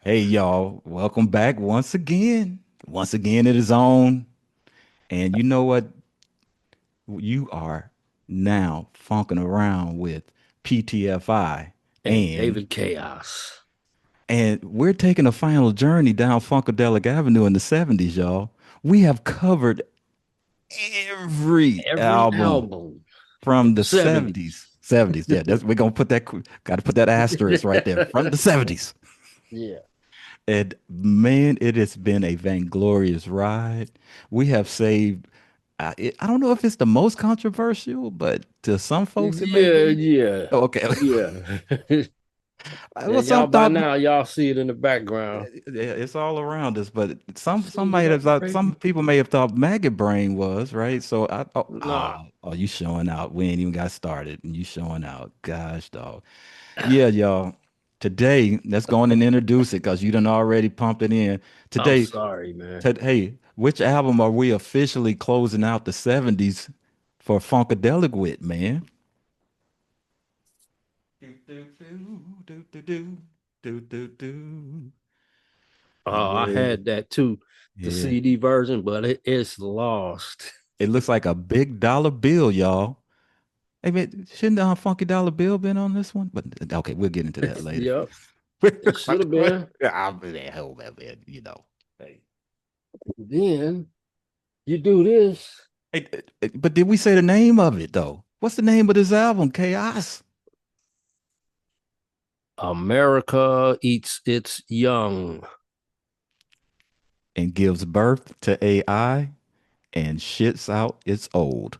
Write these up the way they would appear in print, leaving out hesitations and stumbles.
Hey y'all, welcome back once again. Once again it is on. And you know what? You are now funking around with PTFI And and David Chaos. and we're taking a final journey down Funkadelic Avenue in the 70s, y'all. We have covered every Every album album from from the the 70s. 70s. 70s, yeah. We're gonna put that gotta put that asterisk right there. From the 70s. Yeah. And man, it has been a vainglorious ride. We have saved, I don't know if it's the most controversial, but to some folks it may Yeah, be. yeah, Oh, okay. yeah. Well, And some y'all by thought now, y'all see it in the background. yeah, it's all around us, but some See might that have thought, some crazy? people may have thought maggot brain was right. So I thought, Nah. you showing out. We ain't even got started, and you showing out. Gosh, dog. Yeah, y'all. Today, let's go on and introduce it because you done already pumped it in. I'm Today, sorry, man. Hey, which album are we officially closing out the 70s for Funkadelic with, man? Do, do, do, do, do, do, do, do. Oh, I Yeah, had that too, the yeah. CD version, but it's lost. It looks like a big dollar bill, y'all. Hey, man, shouldn't Funky Dollar Bill been on this one? But okay, we'll get into that later. Yep, it should have been. I'm hell, man, Hey, Then you do this. hey, but did we say the name of it though? What's the name of this album? Chaos America eats its young. and gives birth to AI and shits out its old.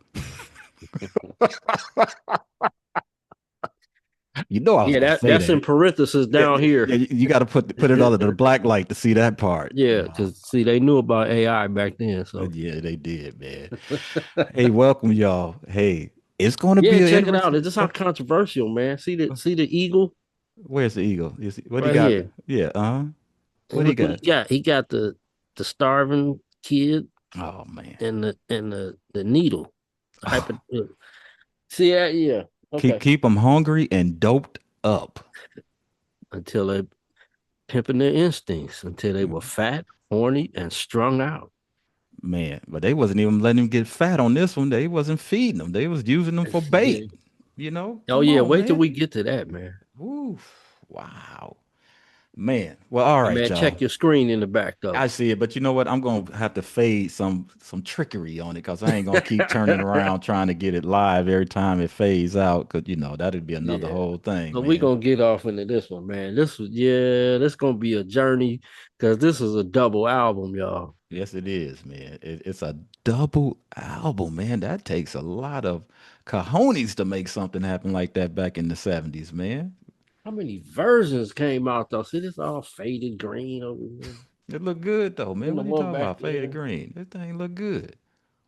You know I was Yeah, gonna that say that's in that. parentheses Yeah, down here. yeah, you got to put it under the black light to see that part. Yeah, because see, they knew about AI back then. So Yeah, they did, man. Hey, welcome y'all. Hey, it's going to yeah, be an check it out. interesting. It's just how Okay, controversial, man. See the eagle where's the eagle? What he right got? here. Yeah, And what he look what he got? got. He got the starving kid Oh man, and the needle. oh, Hyper. See that? Yeah. Okay. keep them hungry and doped up, Until they pimping their instincts until they were fat, horny, and strung out. man. But they wasn't even letting him get fat on this one. They wasn't feeding them. They was using them for Yeah. bait. Oh Come yeah. on, Wait till man. we get to that, man. Oof, wow. Man, well, all Hey right, man, y'all. check your screen in the back though. I see it, but you know what? I'm gonna have to fade some trickery on it because I ain't gonna keep turning around trying to get it live every time it fades out. Cause that'd be another Yeah. whole thing, So we man. gonna get off into this one, man. This gonna be a journey because this is a double album, y'all. Yes, it is, man. It's a double album, man. That takes a lot of cojones to make something happen like that back in the 70s, man. How many versions came out though? See, this all faded green over here. It look good though, man. And the What are you one talking back about? Faded there, green. This thing look good.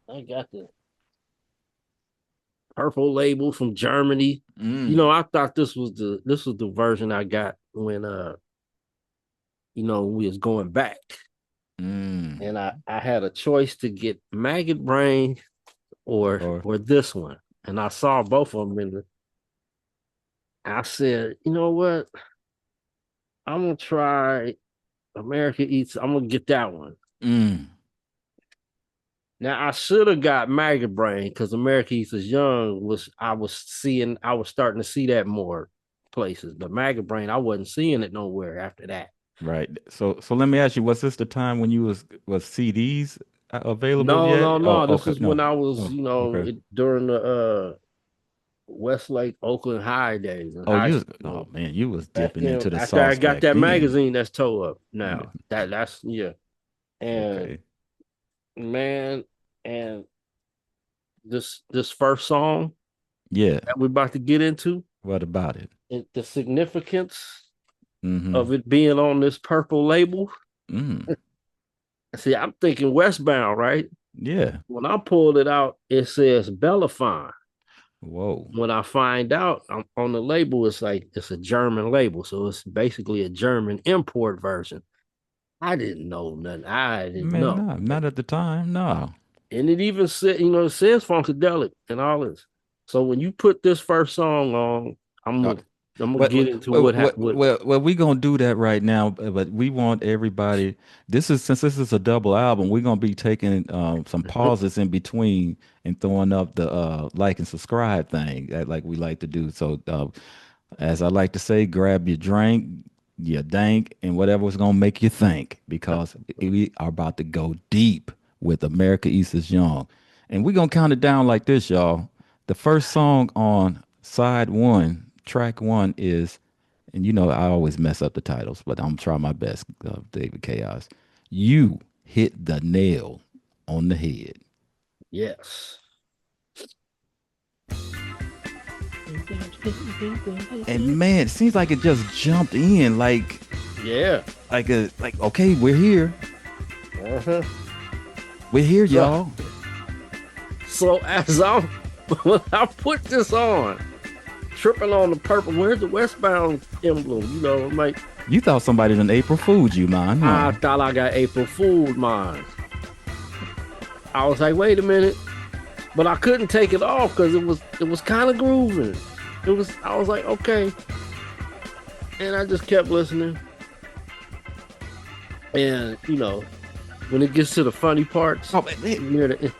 I got the purple label from Germany. Mm, I thought this was the version I got when we was going back. mm. And I had a choice to get Maggot Brain or Or or this one. And I saw both of them I said, you know what? I'm gonna try America Eats. I'm gonna get that one. mm. Now I should have got Maggot Brain because America Eats is Young I was starting to see that more. places. But Maggot Brain, I wasn't seeing it nowhere after that. Right. So let me ask you, was this the time when you was CDs available No, yet? no, Oh, no. This okay. is when No. I was, Oh, okay. during the Westlake, Oakland High days in Oh, high oh school. man, you was Back dipping then, into the after I sauce got back that then. magazine that's towed up now. That's yeah. And Okay. man, and this first song Yeah. that we're about to get into, What about it? the significance Mm-hmm. of it being on this purple label. Mm. See, I'm thinking Westbound, right? Yeah. When I pulled it out, it says Bellafine. Whoa. When I find out on the label, it's like it's a German label, so it's basically a German import version. I didn't know nothing. I didn't Man, know, no, not at the time. No. and it even said, it says Funkadelic and all this. So when you put this first song on, I'm Uh, gonna I'm gonna What, get into what happened. we gonna do that right now, but we want everybody. Since this is a double album, we're gonna be taking some pauses in between and throwing up the like and subscribe thing like we like to do. So as I like to say, grab your drink, your dank, and whatever's gonna make you think, because we are about to go deep with America East is Young, and we're gonna count it down like this, y'all. The first song on side one, track one is, and I always mess up the titles, but I'm trying my best. David Chaos, you hit the nail on the head. Yes. And man, it seems like it just jumped in Yeah. like okay, we're here. Uh-huh. We're here, So y'all. so as I'm when I put this on, tripping on the purple, where's the Westbound emblem? I'm like, You thought somebody done April fooled you, man, huh? I thought I got April Fool's mine. I was like, wait a minute, but I couldn't take it off because it was kind of grooving. I was like, okay, and I just kept listening, and when it gets to the funny parts, Oh, man, near the,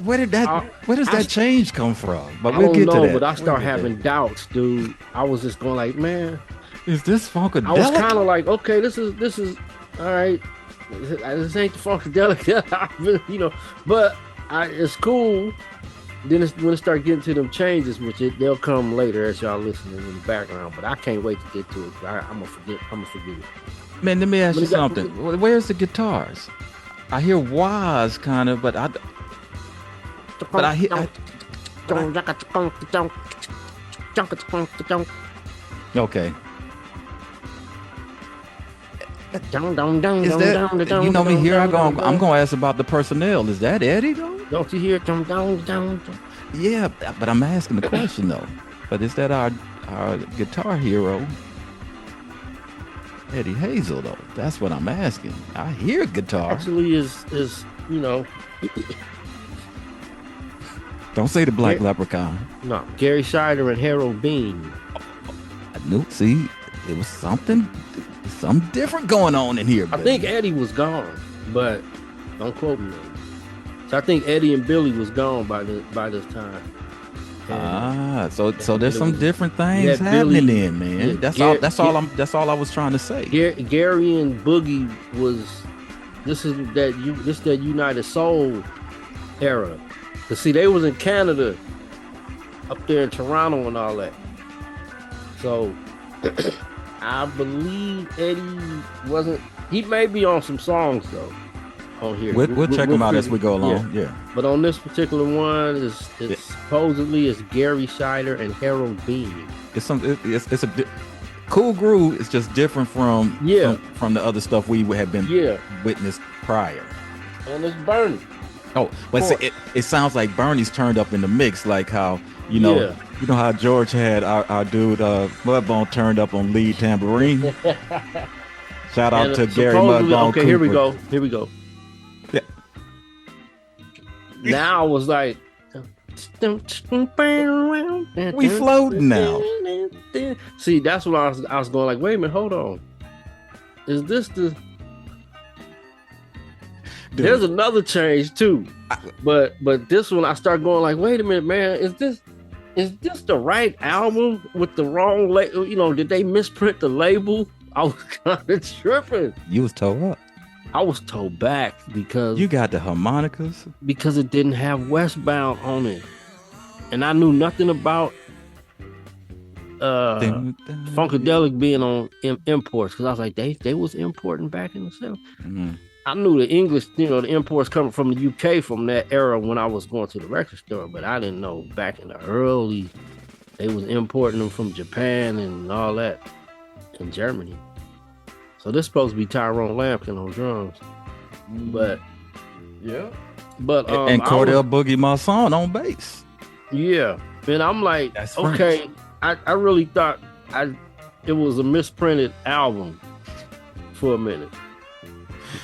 where did that? I, Where does I, that change come from? But I we'll don't get to know, but that. I We'll start get there. having doubts, dude. I was just going like, man, Is this I was funkadelic? kind of like, okay, this is all right. This ain't the funkadelic, but it's cool. Then when it start getting to them changes, which they'll come later as y'all listening in the background. But I can't wait to get to it. I'm gonna forget. I'm gonna forget it. Man, let me ask When you it got, something. Where's the guitars? I hear wahs kind of, but I hear, but I, okay. Is that, you know me here? I'm gonna ask about the personnel. Is that Eddie though? Don't you hear? Yeah, but I'm asking the question though. But is that our guitar hero, Eddie Hazel though? That's what I'm asking. I hear guitar. Actually, is Don't say the Black Gar- Leprechaun. no, Gary Scheider and Harold Bean. I knew. See, it was something different going on in here, I think baby. Eddie was gone, but don't quote me. So I think Eddie and Billy was gone by this time. So there's it some was, different you things had Billy, happening in, yeah, man. That's all I was trying to say. Gary and Boogie was this that United Soul era. Cause see, they was in Canada, up there in Toronto and all that. So I believe Eddie wasn't. He may be on some songs though on here. We'll check them out as we go Yeah, along. Yeah. but on this particular one, it's supposedly it's Gary Scheider and Harold Bean. It's cool groove. It's just different from Yeah, from the other stuff we had been yeah, witnessed prior. and it's Bernie. Oh, but Of course. it sounds like Bernie's turned up in the mix, like how Yeah. you know how George had our dude Mudbone turned up on lead tambourine. Shout out And to Gary supposedly, Mudbone okay, Cooper. here we go. Here we go. Yeah. Now I was like, We floating now. see, that's what I was going like, wait a minute, hold on. Is this the Dude, There's another change too. But this one I start going like, wait a minute, man, is this is this the right album with the wrong label? You know, did they misprint the label? I was kind of tripping. You was told up. I was told back You got the harmonicas. because it didn't have Westbound on it, and I knew nothing about uh Dun, dun. Funkadelic being on imports because I was like they was importing back in the '70s. Mm. I knew the English, you know, the imports coming from the UK from that era when I was going to the record store, but I didn't know back in the early they was importing them from Japan and all that in Germany. So this supposed to be Tyrone Lampkin on drums, Mm. but Yeah. but And I was Cordell Boogie Monson on bass. yeah, and I'm like That's French. okay, I really thought I it was a misprinted album for a minute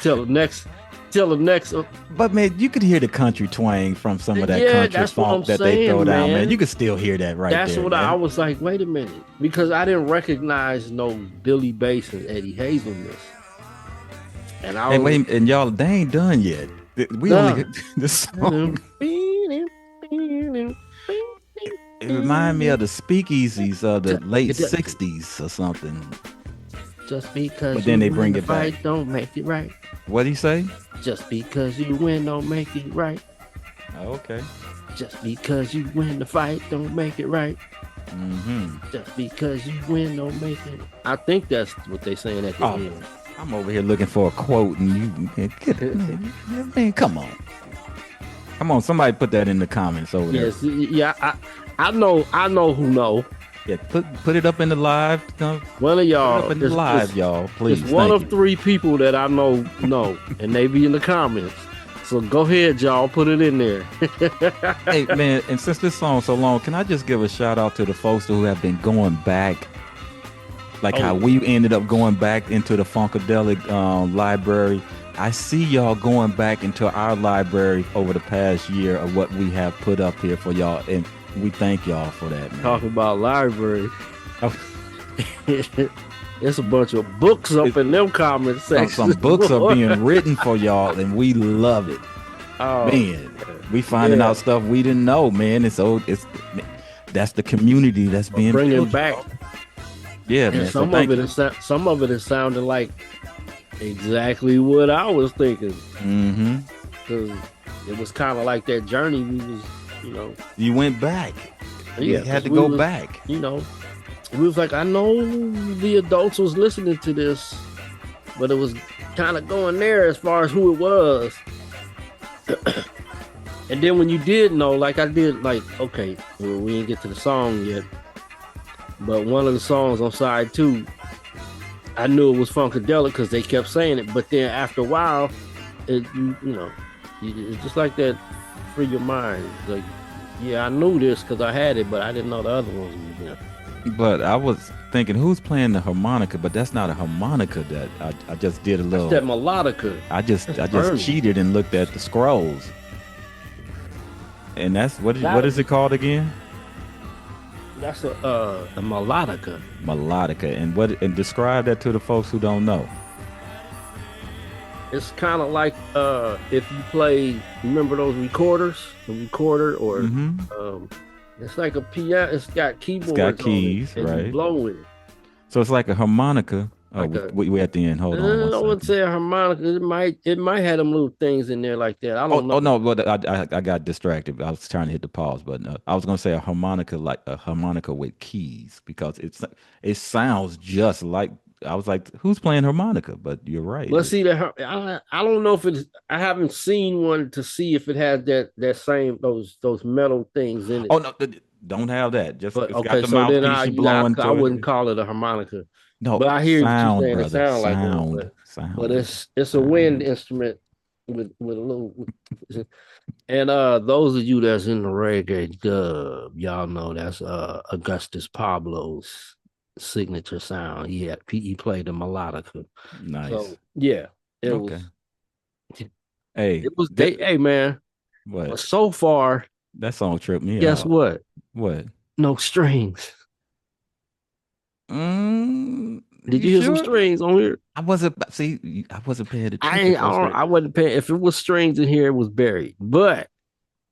till the next till the next But man, you could hear the country twang from some of that yeah, country that's what I'm funk that they throw saying, down, man. You man. could still hear that right That's there, what I man. was like. Wait a minute, because I didn't recognize no Billy Bass and Eddie Hazelness, and I Hey, was wait, and y'all, they ain't done yet. We only nah. got this song. It reminded me of the speakeasies of the late '60s or something. Just But because then you they win bring the it back. fight don't make it right. What do you say? Just because you win don't make it right. Okay. Just because you win the fight don't make it right. Mm-hmm. Just because you win don't make it. I think that's what they saying at the Oh, I'm over here looking for a quote, and man, come on. Come on, somebody put that in the comments over there. yes, yeah. I know who know. Yeah, put it up in the live. One of Put it y'all up in the live, y'all. it's Please, one thank of you. three people that I know, and they be in the comments. So go ahead, y'all, put it in there. Hey man, and since this song's so long, can I just give a shout out to the folks who have been going back, like Oh how yeah, we ended up going back into the Funkadelic library. I see y'all going back into our library over the past year of what we have put up here for y'all, and we thank y'all for that, man. talking about library. Oh, It's a bunch of books up in them comment some sections. books are being written for y'all, and we love it, Oh, man. We finding yeah. out stuff we didn't know, man. And so it's that's the community that's Or being bringing built, back, y'all. Yeah, and man. So thank you. some of it is sounding like exactly what I was thinking. Mm-hmm. Because it was kind of like that journey we was, you know, You went back. You yeah, had because to we go was, back. you know, we was like, I know the adults was listening to this, but it was kind of going there as far as who it was. And then when you did know, like I did, like, okay, well, we didn't get to the song yet, but one of the songs on side two, I knew it was Funkadelic because they kept saying it. But then after a while, you know, it's just like that. Free your mind. Like, yeah, I knew this because I had it, but I didn't know the other ones was there. But I was thinking, who's playing the harmonica? But that's not a harmonica. That I just did a That's little. that melodica. I That's just Bernie. cheated and looked at the scrolls, and that's what Gotta is it be. called again? That's a melodica. Melodica. And what and describe that to the folks who don't know. It's kind of like if you play, remember those recorders, a recorder, or Mm-hmm. um, it's like a piano. It's got It's got keyboards on it, keys, and you right? blow with it. So it's like a harmonica. Oh, Like a, we at the end. Hold on one I wouldn't second. say a harmonica. It might have them little things in there like that. I Oh, don't know. oh no, but I got distracted. I was trying to hit the pause button. I was gonna say a harmonica, like a harmonica with keys, because it sounds just like. I was like, who's playing harmonica? But you're right. Let's see that. I don't know if it's. I haven't seen one to see if it has that same those metal things in it. Oh no, don't have that. Just But it's got okay, the so then mouthpiece. You I blowing I to wouldn't it. call it a harmonica. No But I hear what you're sound, saying. It brother. sounds like one, Sound, but sound, it's a wind sound. instrument with a little. And those of you that's in the reggae dub, y'all know that's Augustus Pablo's signature sound. Yeah, he played the melodica. Nice. So yeah, it Okay. was Hey, it was they. Hey man, but what? so far, That song tripped me guess out. what? What? No strings. Did You you hear some sure? strings on here? I wasn't see. I wasn't paying attention for a second. I wasn't paying. If it was strings in here, it was buried. But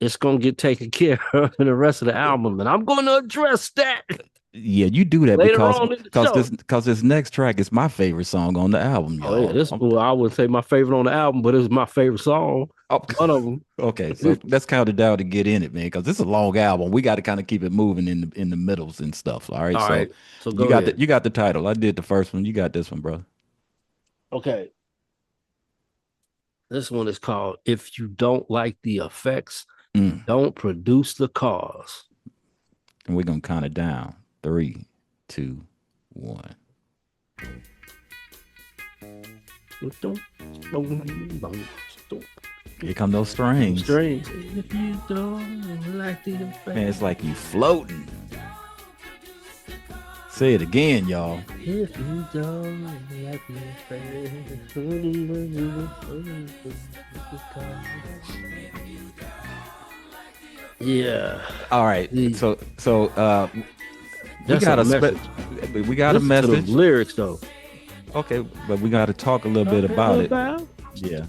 it's gonna get taken care of in the rest of the album, and I'm gonna address that Yeah, you do that later because on in the because this show. because this next track is my favorite song on the album, Oh yeah, y'all. this well, I wouldn't say my favorite on the album, but it's my favorite song. Oh, One of them. okay, so let's count it down to get in it, man, because this is a long album. We got to kind of keep it moving in the middles and stuff. All right, All so right, so go ahead. you got the title. I did the first one. You got this one, bro. Okay, this one is called "If You Don't Like the Effects, Mm. Don't Produce the Cause." And we're gonna count it down. Three, two, one. Here come those strings. Strings. If you don't like the Man, effects. it's like you floating. Say it again, y'all. If you don't like me, yeah, All right. So we that's a got message. we got a Listen to the message. lyrics though. Okay, but we got to talk a little bit Talking about it. about Yeah.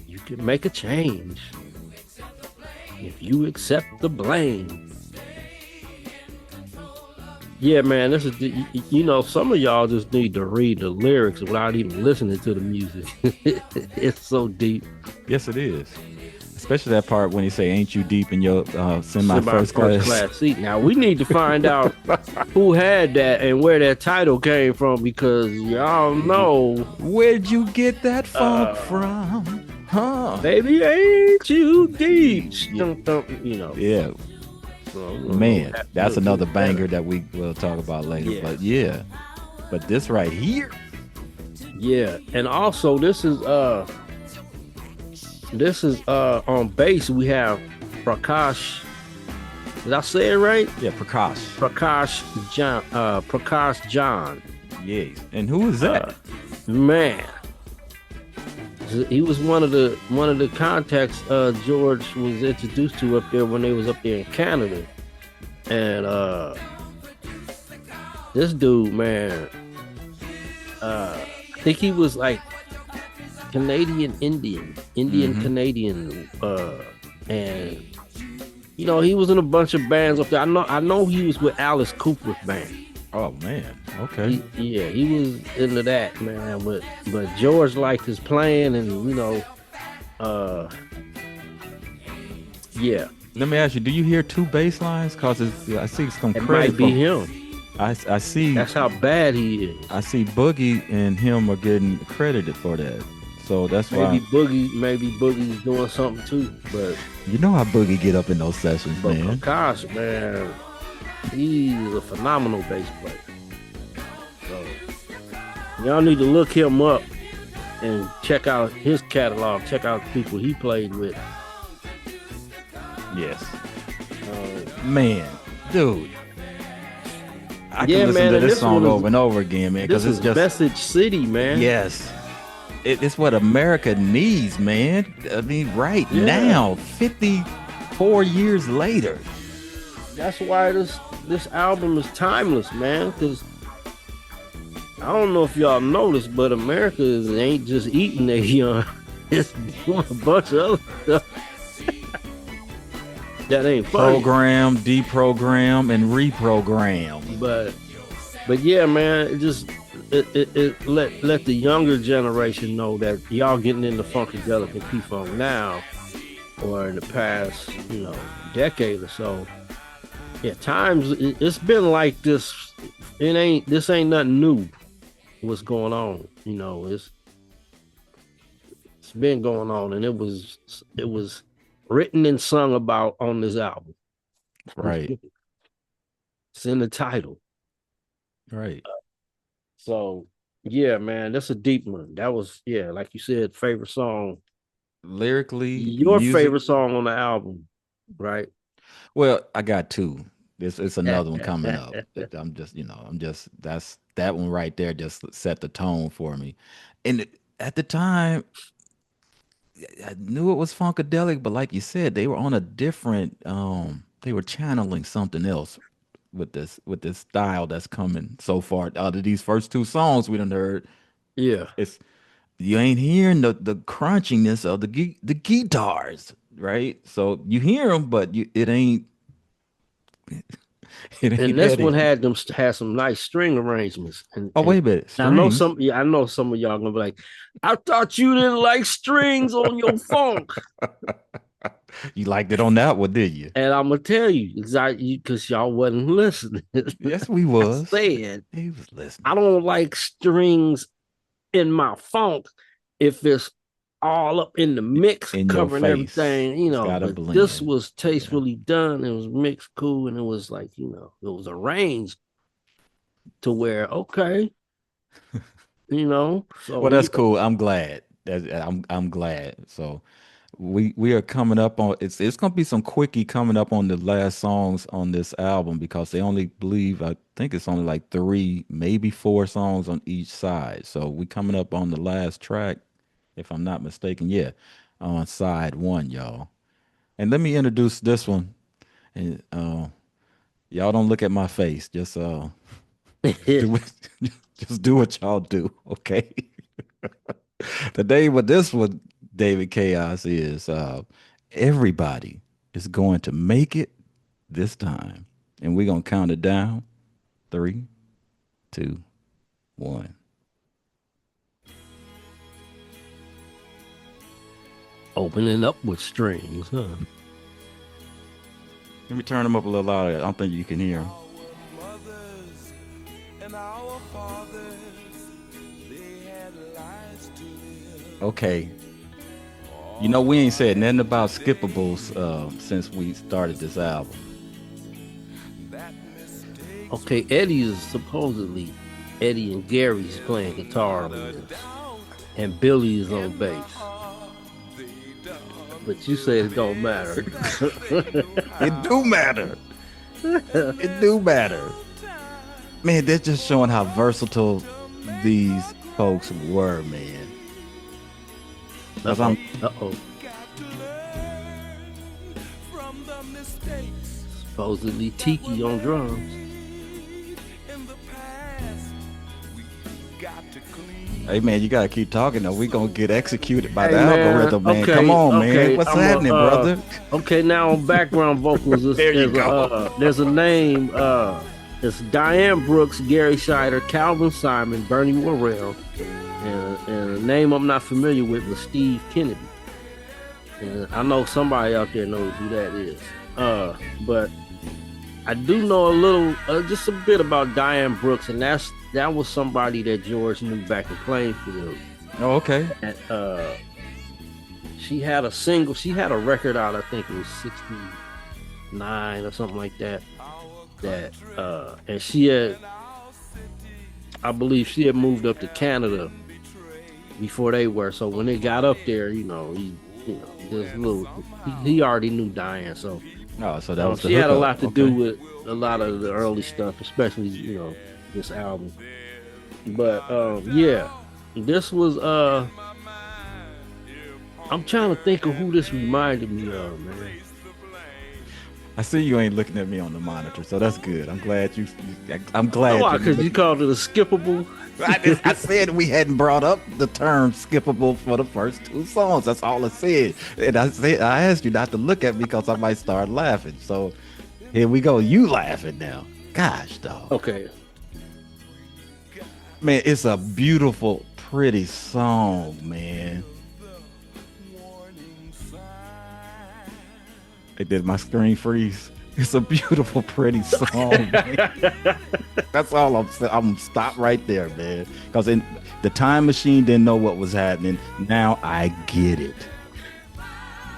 you can make a change if you accept the blame. Yeah, man, this is some of y'all just need to read the lyrics without even listening to the music. It's so deep. Yes, it is. Especially that part when he say, "Ain't you deep in your semi Semi first first class?" class seat. Now we need to find out who had that and where that title came from because y'all know, Where'd you get that funk uh, from? Huh? baby, ain't you deep? Yeah, You know. yeah, So man, that's another better. banger that we will talk about later. Yeah, But yeah, but this right here, yeah, and also on bass we have Prakash. Did I say it right? yeah, Prakash, Prakash John. yes. And who is Uh, that? man, he was one of the contacts George was introduced to up there when they was up there in Canada, and this dude, man, I think he was like Canadian Indian, Indian Mm-hmm. Canadian, and he was in a bunch of bands up there. I know he was with Alice Cooper's band. Oh man, okay. Yeah, he was into that, man. But George liked his playing, and uh, yeah, Let me ask you: do you hear two bass lines? Cause I see some it credit might be from. him. I see That's how bad he is. I see Boogie and him are getting credited for that. So that's Maybe why Boogie's doing something too. But you know how Boogie get up in those sessions, but man. Prakash, man, he's a phenomenal bass player. So y'all need to look him up and check out his catalog. Check out the people he played with. Yes. Uh, Man, dude. I can yeah, listen man, to and this this one song is over and over again, man, this because it's is just Message City, man. yes. It's what America needs, man. I mean, right Yeah, now, 54 years later. that's why this album is timeless, man. Because I don't know if y'all noticed, but America ain't just eating their young. It's doing a bunch of other stuff that ain't funny. Program, deprogram, and reprogram. But yeah, man, it let the younger generation know that y'all getting into Funkadelic and P-Funk now or in the past, decade or so. Yeah, times it's been like this. This ain't nothing new. What's going on? It's been going on, and it was written and sung about on this album. Right, It's in the title. right. So yeah, man, that's a deep one. That was, yeah, like you said, favorite song. Lyrically, Your music. favorite song on the album, right? Well, I got two. This it's another one coming up. I'm just, that's that one right there just set the tone for me. And at the time, I knew it was funkadelic, but like you said, they were on a different. They were channeling something else with this style that's coming so far out of these first two songs we done heard. Yeah. It's you ain't hearing the crunchiness of the guitars, right? So you hear them, but it ain't it ain't And this that one easy. had some nice string arrangements, Oh, wait a minute, I know strings. some. Yeah, I know some of y'all gonna be like, I thought you didn't like strings on your funk, You liked it on that one, did you? and I'm gonna tell you exactly because y'all wasn't listening. Yes, we I was. said He was I listening. don't like strings in my funk if it's all up in the mix, In your covering face. everything, It's got a But this blend. was Yeah. tastefully done. It was mixed cool, and it was like it was arranged to where okay, Well, So that's cool. I'm glad. I'm glad. So we are coming up on it's gonna be some quickie coming up on the last songs on this album because they only believe I think it's only like three, maybe four songs on each side. So we coming up on the last track, if I'm not mistaken. Yeah, on side one, y'all. And let me introduce this one. And y'all don't look at my face. Just do it. Just do what y'all do. Okay. The name of this one, David Chaos, is everybody is going to make it this time. And we're going to count it down. Three, two, one. opening up with strings, huh? Let me turn them up a little louder. I don't think you can hear them. Mothers and our fathers, they had lives to live. Okay. You know, we ain't said nothing about skippables since we started this album. That mistakes Okay, were Eddie is supposedly Eddie and Gary's playing guitar without on a this, doubt and Billy is on in the bass. heart. They dug But you said it don't matter. cause they knew It do how matter. in It this do matter. new time Man, they're just showing how versatile to make these a folks great were, man. name. Uh Because oh. I'm Uh oh. Got to learn from the mistakes Supposedly that were Tiki on drums. made in the past. We got to clean Hey man, you gotta keep talking though. We gonna so get that executed by we the Hey man, algorithm, man. Come okay, on, man. okay. What's I'm a happening, brother? okay now on background vocals There you go. there's a name it's Diane Brooks, Gary Scheider, Calvin Simon, Bernie Worrell, and a name I'm not familiar with was Steve Kennedy. And I know somebody out there knows who that is. But I do know a little, just a bit about Diane Brooks, and that was somebody that George knew back in Plainfield. Oh, okay. And, she had a record out, I think it was 69 or something like that. And she had, I believe she had moved up to Canada before they were. So when they got up there, there's a little, he already knew Diane. So Oh, so that was the she had a hookup. lot to do Okay. with a lot of the early stuff, especially this album. But yeah, this was I'm trying to think of who this reminded me of, man. I see you ain't looking at me on the monitor, so that's good. I'm glad I'm glad Oh, you're because you looking. called it a skippable. I said we hadn't brought up the term skippable for the first two songs. That's all I said. And I asked you not to look at me because I might start laughing. So here we go. You laughing now. Gosh, dog. Okay, Man, it's a beautiful, pretty song, man. warning sign. It did my screen freeze. It's a beautiful, pretty song, man. That's all I'm saying. I'm gonna stop right there, man. Because in the time machine didn't know what was happening. Now I get it.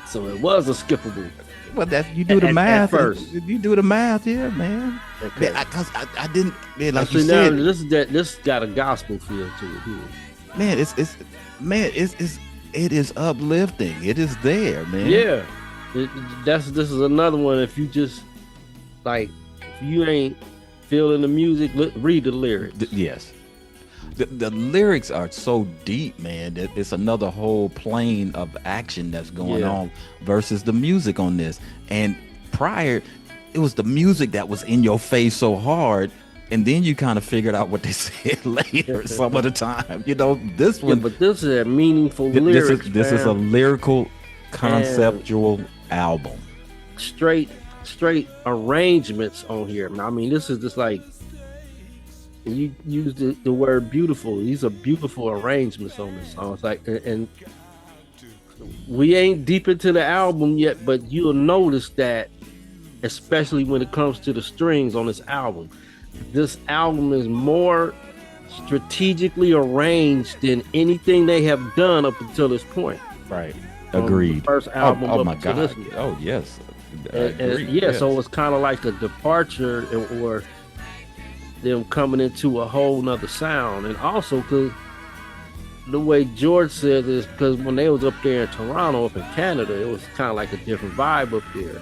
so it was a skippable Well, that you do the at math. first. You do the math, yeah, man. Man, Okay, I didn't, man, I like you see now said, this got a gospel feel to it here. man, man, it is uplifting. It is there, man. Yeah, this is another one. If you just like, if you ain't feeling the music, read the lyrics. Yes. The lyrics are so deep, man, that it's another whole plane of action that's going Yeah, on versus the music on this. And prior, it was the music that was in your face so hard. and then you kind of figured out what they said later some of the time. You know, this Yeah, one, but this is a meaningful this is lyrics, this is a man, lyrical, and conceptual album. straight straight arrangements on here. I mean, this is just like you use the word beautiful. These are beautiful arrangements on this song. It's like, and we ain't deep into the album yet, but you'll notice that, especially when it comes to the strings on this album is more strategically arranged than anything they have done up until this point, Right. from the Agreed. first Oh, album oh up my to God. this one. Oh yes. I And agree. yeah, so Yes. it's kind of like a departure, or them coming into a whole nother sound. And also because the way George said this, because when they was up there in Toronto, up in Canada, it was kind of like a different vibe up there.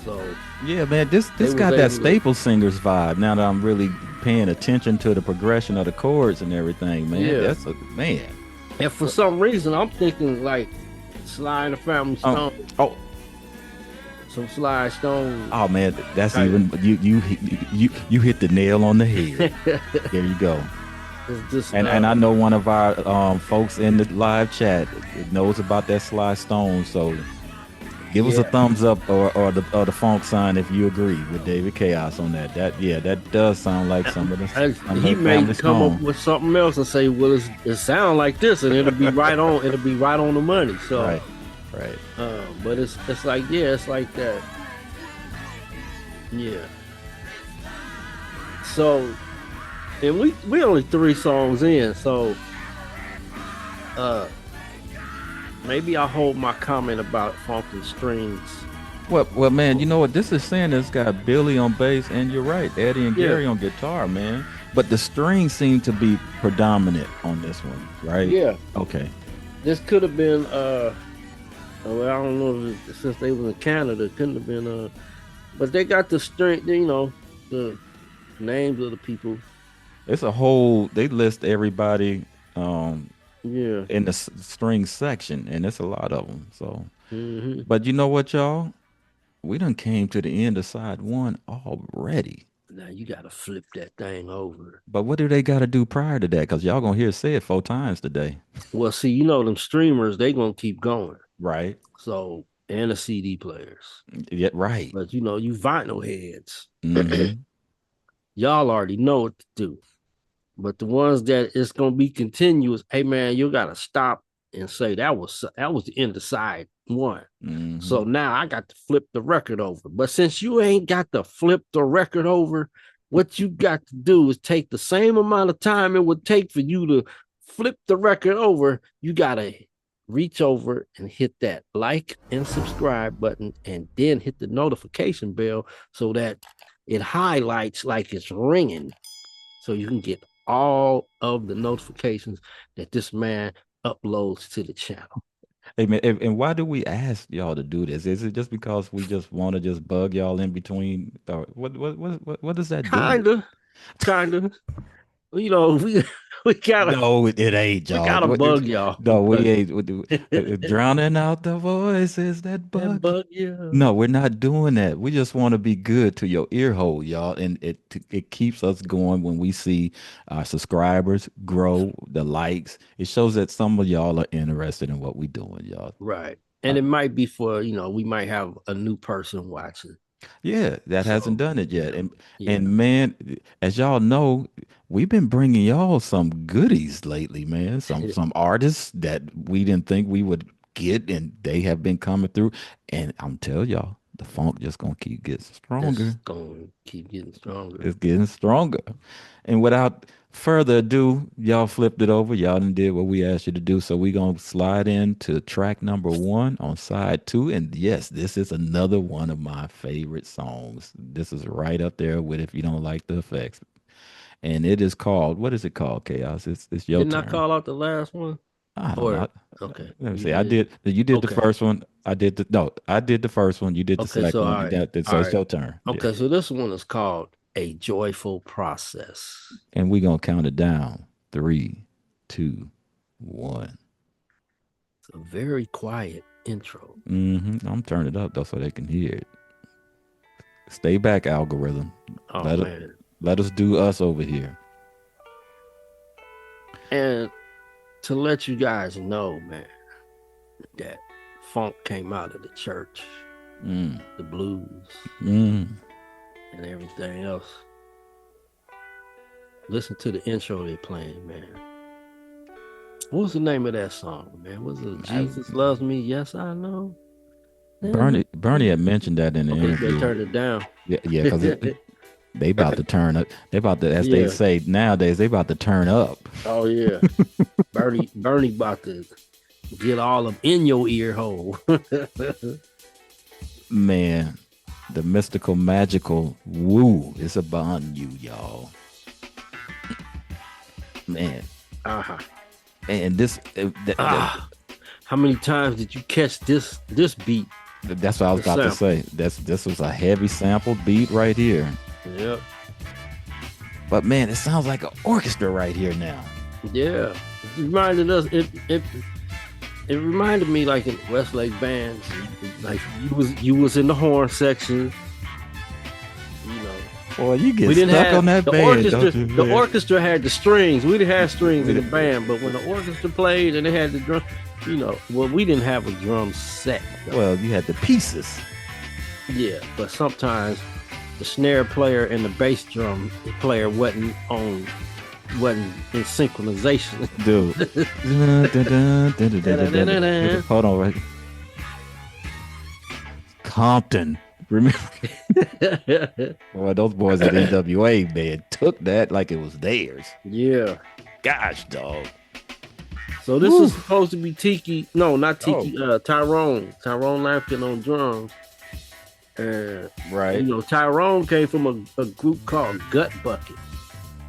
So Yeah, man. This they this was got that able to, Staple Singers vibe. Now that I'm really paying attention to the progression of the chords and everything, man. yeah. That's a man. And for some reason, I'm thinking like Sly and the Family Um. Stone, Oh. some Sly Stone Oh man. That's type. even you hit the nail on the head. There you go. It's just And I know one of our folks in the live chat knows about that Sly Stone. So give us a yeah. thumbs up or the funk sign if you agree with David Chaos on that. That does sound like some of He the may family come up stone. with something else and say, "Well, it sound like this," and it'll be right on. It'll be right on the money. So, Right. Right. but it's like, yeah, it's like that. Yeah. So, and we only three songs in, so uh maybe I'll hold my comment about funk and strings. Well, man, you know what? This is saying it's got Billy on bass, and you're right, Eddie and Yeah, Gary on guitar, man. But the strings seem to be predominant on this one, right? yeah. Okay. This could have been well, I don't know if since they was in Canada, it couldn't have been but they got the string, the names of the people. It's a whole. They list everybody Yeah. in the string section, and it's a lot of them. So, Hmm. but you know what, y'all? We done came to the end of side one already. Now you gotta flip that thing over. But what do they got to do prior to that? Because y'all gonna hear it say it 4 times today, Well, see, them streamers, they gonna keep going. right? So, and the CD players. Yeah, right. But you vinyl heads, Mm-hmm. y'all already know what to do. But the ones that it's gonna be continuous, hey man, you gotta stop and say that was the end of side one. Mm-hmm. So now I got to flip the record over. But since you ain't got to flip the record over, what you got to do is take the same amount of time it would take for you to flip the record over. You gotta reach over and hit that like and subscribe button, and then hit the notification bell so that it highlights like it's ringing, so you can get all of the notifications that this man uploads to the channel. Hey man, and why do we ask y'all to do this? Is it just because we just want to just bug y'all in between? Or what does that do? Kinda, kinda. We we gotta No, it ain't, we y'all. gotta bug y'all No, we because ain't. Drowning out the voices that that bug. bug you. No, we're not doing that. We just want to be good to your ear hole, y'all, and it keeps us going when we see our subscribers grow, the likes. It shows that some of y'all are interested in what we doing, y'all. Right. Uh, And it might be for, we might have a new person watching. yeah, that hasn't So, done it yet, yeah, and man, as y'all know, we've been bringing y'all some goodies lately, man. Some artists that we didn't think we would get, and they have been coming through. And I'm telling y'all, the funk just gonna keep getting it's stronger. going to keep getting stronger. It's getting stronger. And without further ado, y'all flipped it over. Y'all done did what we asked you to do. So we gonna slide into track number one on side two. And yes, this is another one of my favorite songs. This is right up there with If You Don't Like the Effects. And it is called, what is it called, Chaos? It's your Didn't I turn. call out the last one? I don't Or know. okay, Let me you see. I did. did. You did the Okay. first one. I did the no. I did the first one. You did the Okay, so second all one. right. All So it's right. your turn. Yeah. Okay, so this one is called A Joyful Process. And we're gonna count it down. Three, two, one. It's a very quiet intro. I'm turning it up though so they can hear it. Stay back, algorithm. Oh Let it man. Let us do us over here. And to let you guys know, man, that funk came out of the church, Mm. the blues, Mm. and everything else. Listen to the intro they're playing, man. What was the name of that song, man? Was it Jesus Loves Me? Yes, I know. Bernie had mentioned that in the Okay, you better interview. turn it down. Yeah, because they about to turn up. They about to, as they Yeah. say nowadays, they about to turn up. Oh yeah. Bernie about to get all up in your ear hole. Man, the mystical, magical woo is upon you, y'all. Man, Uh-huh. and this, How many times did you catch this beat? that's what I was The about to sample. say. This was a heavy sample beat right here. Yep. But man, it sounds like an orchestra right here now. Yeah. It reminded us it reminded me like in Westlake bands, like you was in the horn section, you know. Boy, you get We didn't stuck have on that the band, orchestra. don't you? The Man? orchestra had the strings. We didn't have strings in the band, but when the orchestra played and they had the drum, you know, well, we didn't have a drum set. Though. Well, you had the pieces. Yeah, but sometimes the snare player and the bass drum player wasn't in synchronization. Dude. Hold on, right? Compton. Remember? Boy, those boys at NWA, man, took that like it was theirs. Yeah. Gosh, dog. So this is supposed to be Tiki. No, not Tiki. Tyrone. Tyrone Lampkin on drums. Right. You know, Tyrone came from a group called Gut Bucket.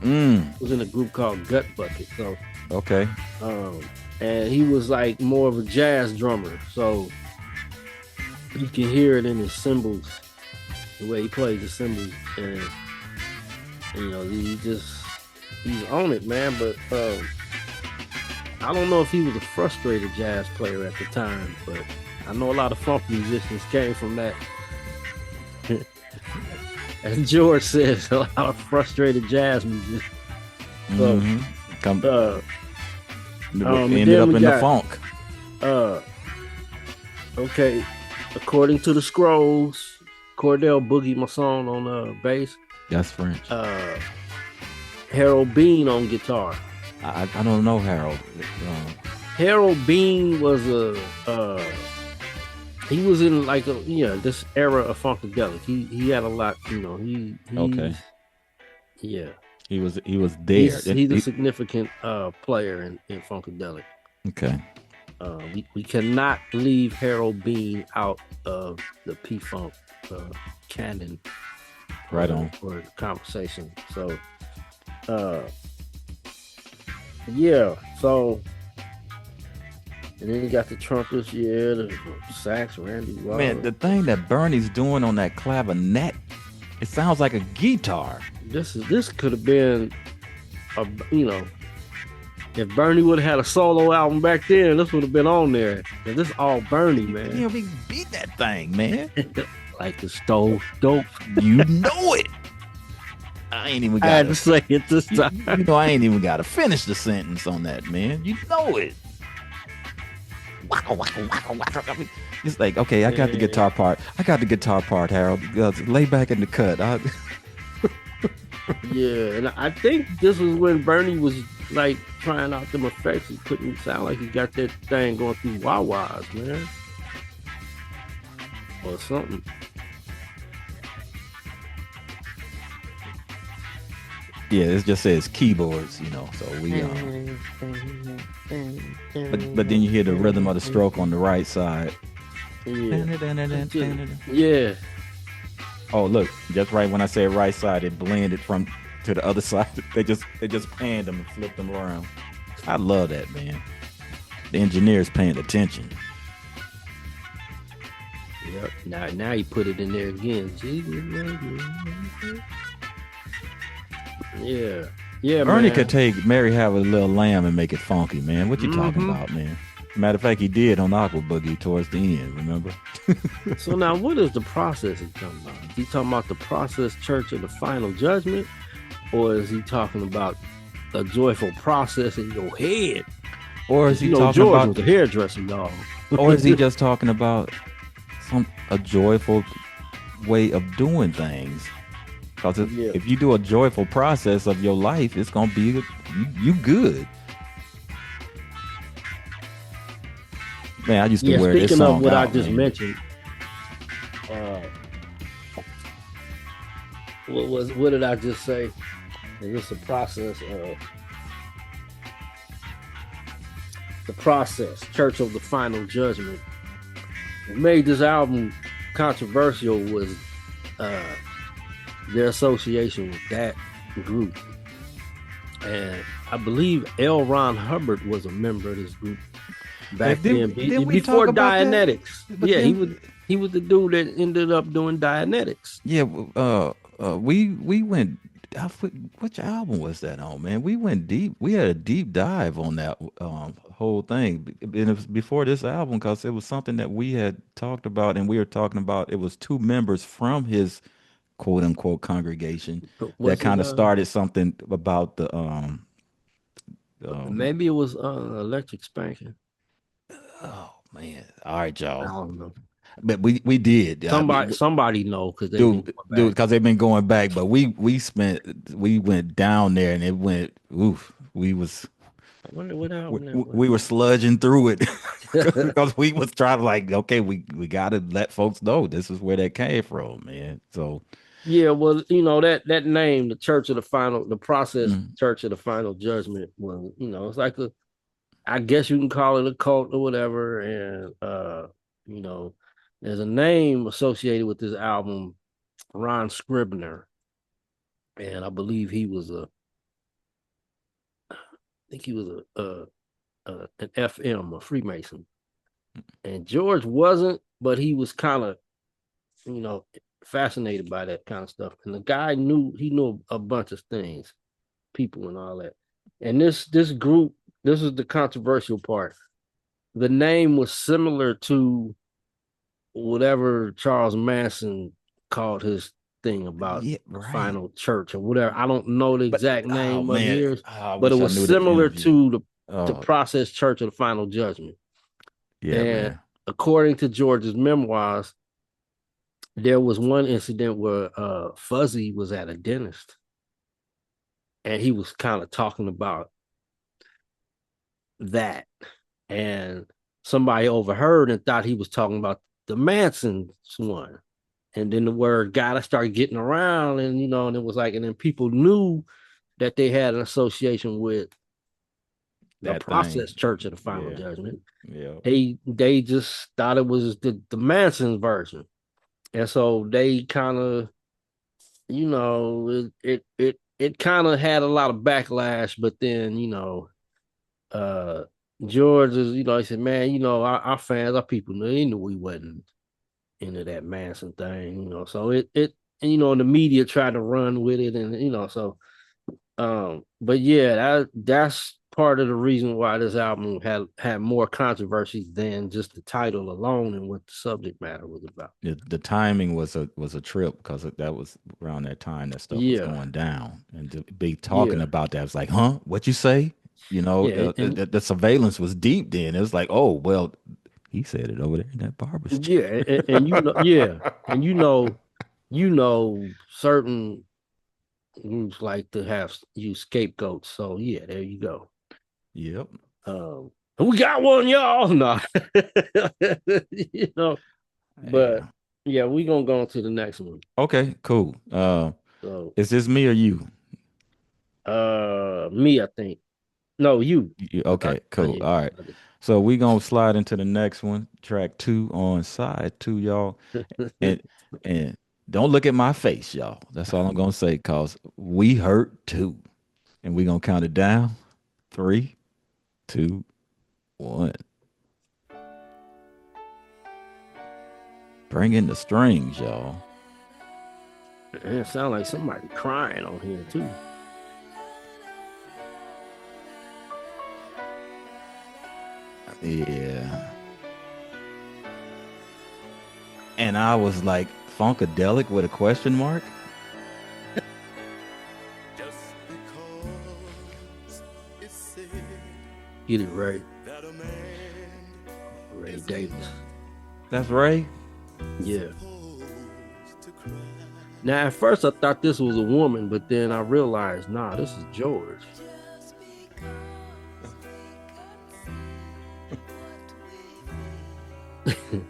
Was in a group called Gut Bucket. So Okay. and he was like more of a jazz drummer. So you can hear it in his cymbals, the way he plays the cymbals, and you know he's on it, man. But I don't know if he was a frustrated jazz player at the time, but I know a lot of funk musicians came from that. As George says, a lot of frustrated jazz musicians. So, ended up in the funk. Okay, according to the scrolls, Cordell Boogie Masson on bass. That's French. Harold Bean on guitar. I don't know Harold. Harold Bean was he was in like this era of Funkadelic. He had a lot, you know. Okay. Yeah. He was there. He's a significant player in Funkadelic. Okay. We cannot leave Harold Bean out of the P-Funk canon. Right on. For the conversation. So yeah, so and then you got the trumpets, the sax, Randy Wallace. Man, the thing that Bernie's doing on that clavinet, it sounds like a guitar. This could have been if Bernie would have had a solo album back then, this would have been on there. And this is all Bernie, man. Yeah, we beat that thing, man. Like the stove dope. You know it. I ain't even got I had to say it this time. You know, I ain't even got to finish the sentence on that, man. You know it. It's like, okay, I got the guitar part. Harold. Lay back in the cut. Yeah, and I think this was when Bernie was like trying out them effects. He couldn't sound like he got that thing going through wah-wahs, man. Or something. Yeah, it just says keyboards, you know. So we but then you hear the rhythm of the stroke on the right side. Yeah. Oh, look, just right when I say right side, it blended from to the other side. They just panned them and flipped them around. I love that, man. The engineer's paying attention. Yep. Now you put it in there again. Yeah. Yeah, Bernie man. could take Mary Have a Little Lamb and make it funky, man. What you talking about, man? Matter of fact, he did on Aqua Boogie towards the end, remember? So now what is the process he talking about? He talking about the process church of the final judgment? or is he talking about a joyful process in your head? Or is Because he you know talking George about, was a hairdresser, y'all. or is he just talking about some a joyful way of doing things? Because Yeah. if you do a joyful process of your life, it's gonna be you good. Man, I used to Yeah. wear this Speaking of song what I out, just man. mentioned, what did I just say? It's a process of the process, Church of the Final Judgment. What made this album controversial was uh their association with that group. And I believe L. Ron Hubbard was a member of this group back then, Didn't we talk before about that? Dianetics. But Yeah, then, he was the dude that ended up doing Dianetics. yeah, we went. Which album was that on, man? We went deep. We had a deep dive on that whole thing, and it was before this album because it was something that we had talked about, and we were talking about. It was two members from his quote unquote congregation that Was it kind of started something about the um. maybe it was Electric Spanking. Oh man! All right, I y'all. don't know. But we did. I mean, Somebody know because they've been dude, going dude, back. because they've been going back. But we went down there and it went. Oof, we was I wonder what album that was. we were sludging through it because we was trying to like, okay, we got to let folks know this is where that came from, man. So Yeah, well, you know that name, the Church of the Final, the process mm, Church of the Final Judgment, was it's like a, I guess you can call it a cult or whatever, and you know, there's a name associated with this album, Ron Scribner, and I believe he was I think he was an FM, a Freemason, and George wasn't, but he was kind of, you know, fascinated by that kind of stuff, and the guy knew a bunch of things, people and all that. And this group, this is the controversial part. The name was similar to whatever Charles Manson called his thing about yeah, the right. final church or whatever. I don't know the But exact oh name of man, his, I but it wish I was knew the similar interview. to the Oh process church of the final judgment. yeah, And man. according to George's memoirs, there was one incident where Fuzzy was at a dentist and he was kind of talking about that, and somebody overheard and thought he was talking about the Manson one. And then the word got to start getting around, and and it was like, and then people knew that they had an association with the That process thing. church of the final Yeah, judgment. yeah. They just thought it was the Manson version. And so they kind of, it kind of had a lot of backlash, but then, uh George is, he said, man, our fans, our people knew, they knew we wasn't into that Manson thing, so and the media tried to run with it, and so but yeah, that's part of the reason why this album had more controversy than just the title alone and what the subject matter was about. The timing was a trip because that was around that time that stuff was Yeah, going down, and to be talking yeah, about that was like, huh, what you say? yeah, and The surveillance was deep. Then it was like, oh well, he said it over there in that barber's yeah, chair. and yeah, and certain groups like to have use scapegoats. So yeah, there you go. Yep. We got one, y'all. No, you know, but Yeah. yeah, we gonna go on to the next one. Okay. Cool. So, Is this me or you? me, I think. No, you. Cause Okay. Cool. yeah, All right. So we gonna slide into the next one, track two on side two, y'all. And and don't look at my face, y'all. That's all I'm gonna say, cause we hurt too. And we gonna count it down. Three, two, one. Bring in the strings, y'all. it sounds like somebody crying on here too. Yeah. And I was like, Funkadelic with a question mark? Get it right. that a man Ray isn't Davis. That's Ray. Yeah. supposed to cry. Now at first I thought this was a woman, but then I realized, nah, this is George. Just because we can say what we feel when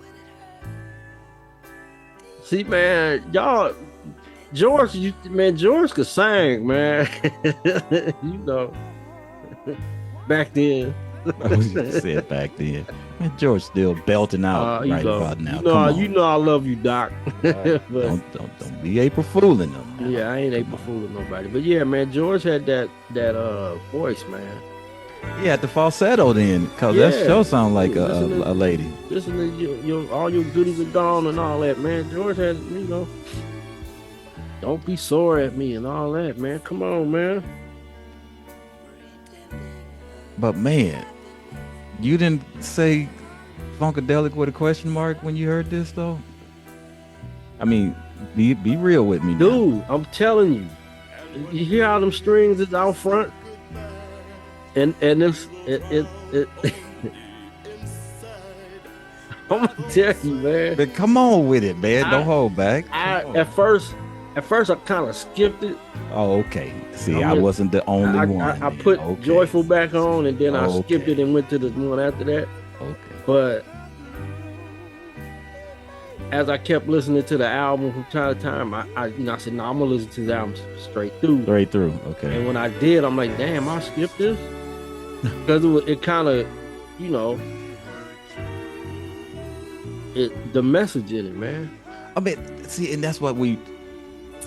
it See, man, y'all, George, man, George could sing, man. you know, back then. I was just said back then. Man, George still belting out right about now. Come You on. know, I love you, Doc. Right. but Don't be April fooling them now. yeah, I ain't Come able to on. fool with nobody. But yeah, man, George had that voice, man. He had the falsetto then, cause that Yeah, show sound like listen a lady. listen to your all your goodies are gone and all that, man. George had, don't be sore at me and all that, man. Come on, man. But man, you didn't say Funkadelic with a question mark when you heard this though. I mean, be real with me now. Dude, I'm telling you. You hear how them strings is out front? And this it I'm gonna tell you, man. But come on with it, man. Don't I hold back. I Come on. at first I kind of skipped it. Oh, okay. See, I I went wasn't the only one. I Then. put Okay. Joyful back on and then I skipped Okay. it and went to the one after that. Okay. But as I kept listening to the album from time to time, I said, no, I'm gonna listen to the album straight through. Straight through. And Okay. when I did, I'm like, damn, I skipped this because it kind of, you know, the message in it, man. I mean, see, and that's what we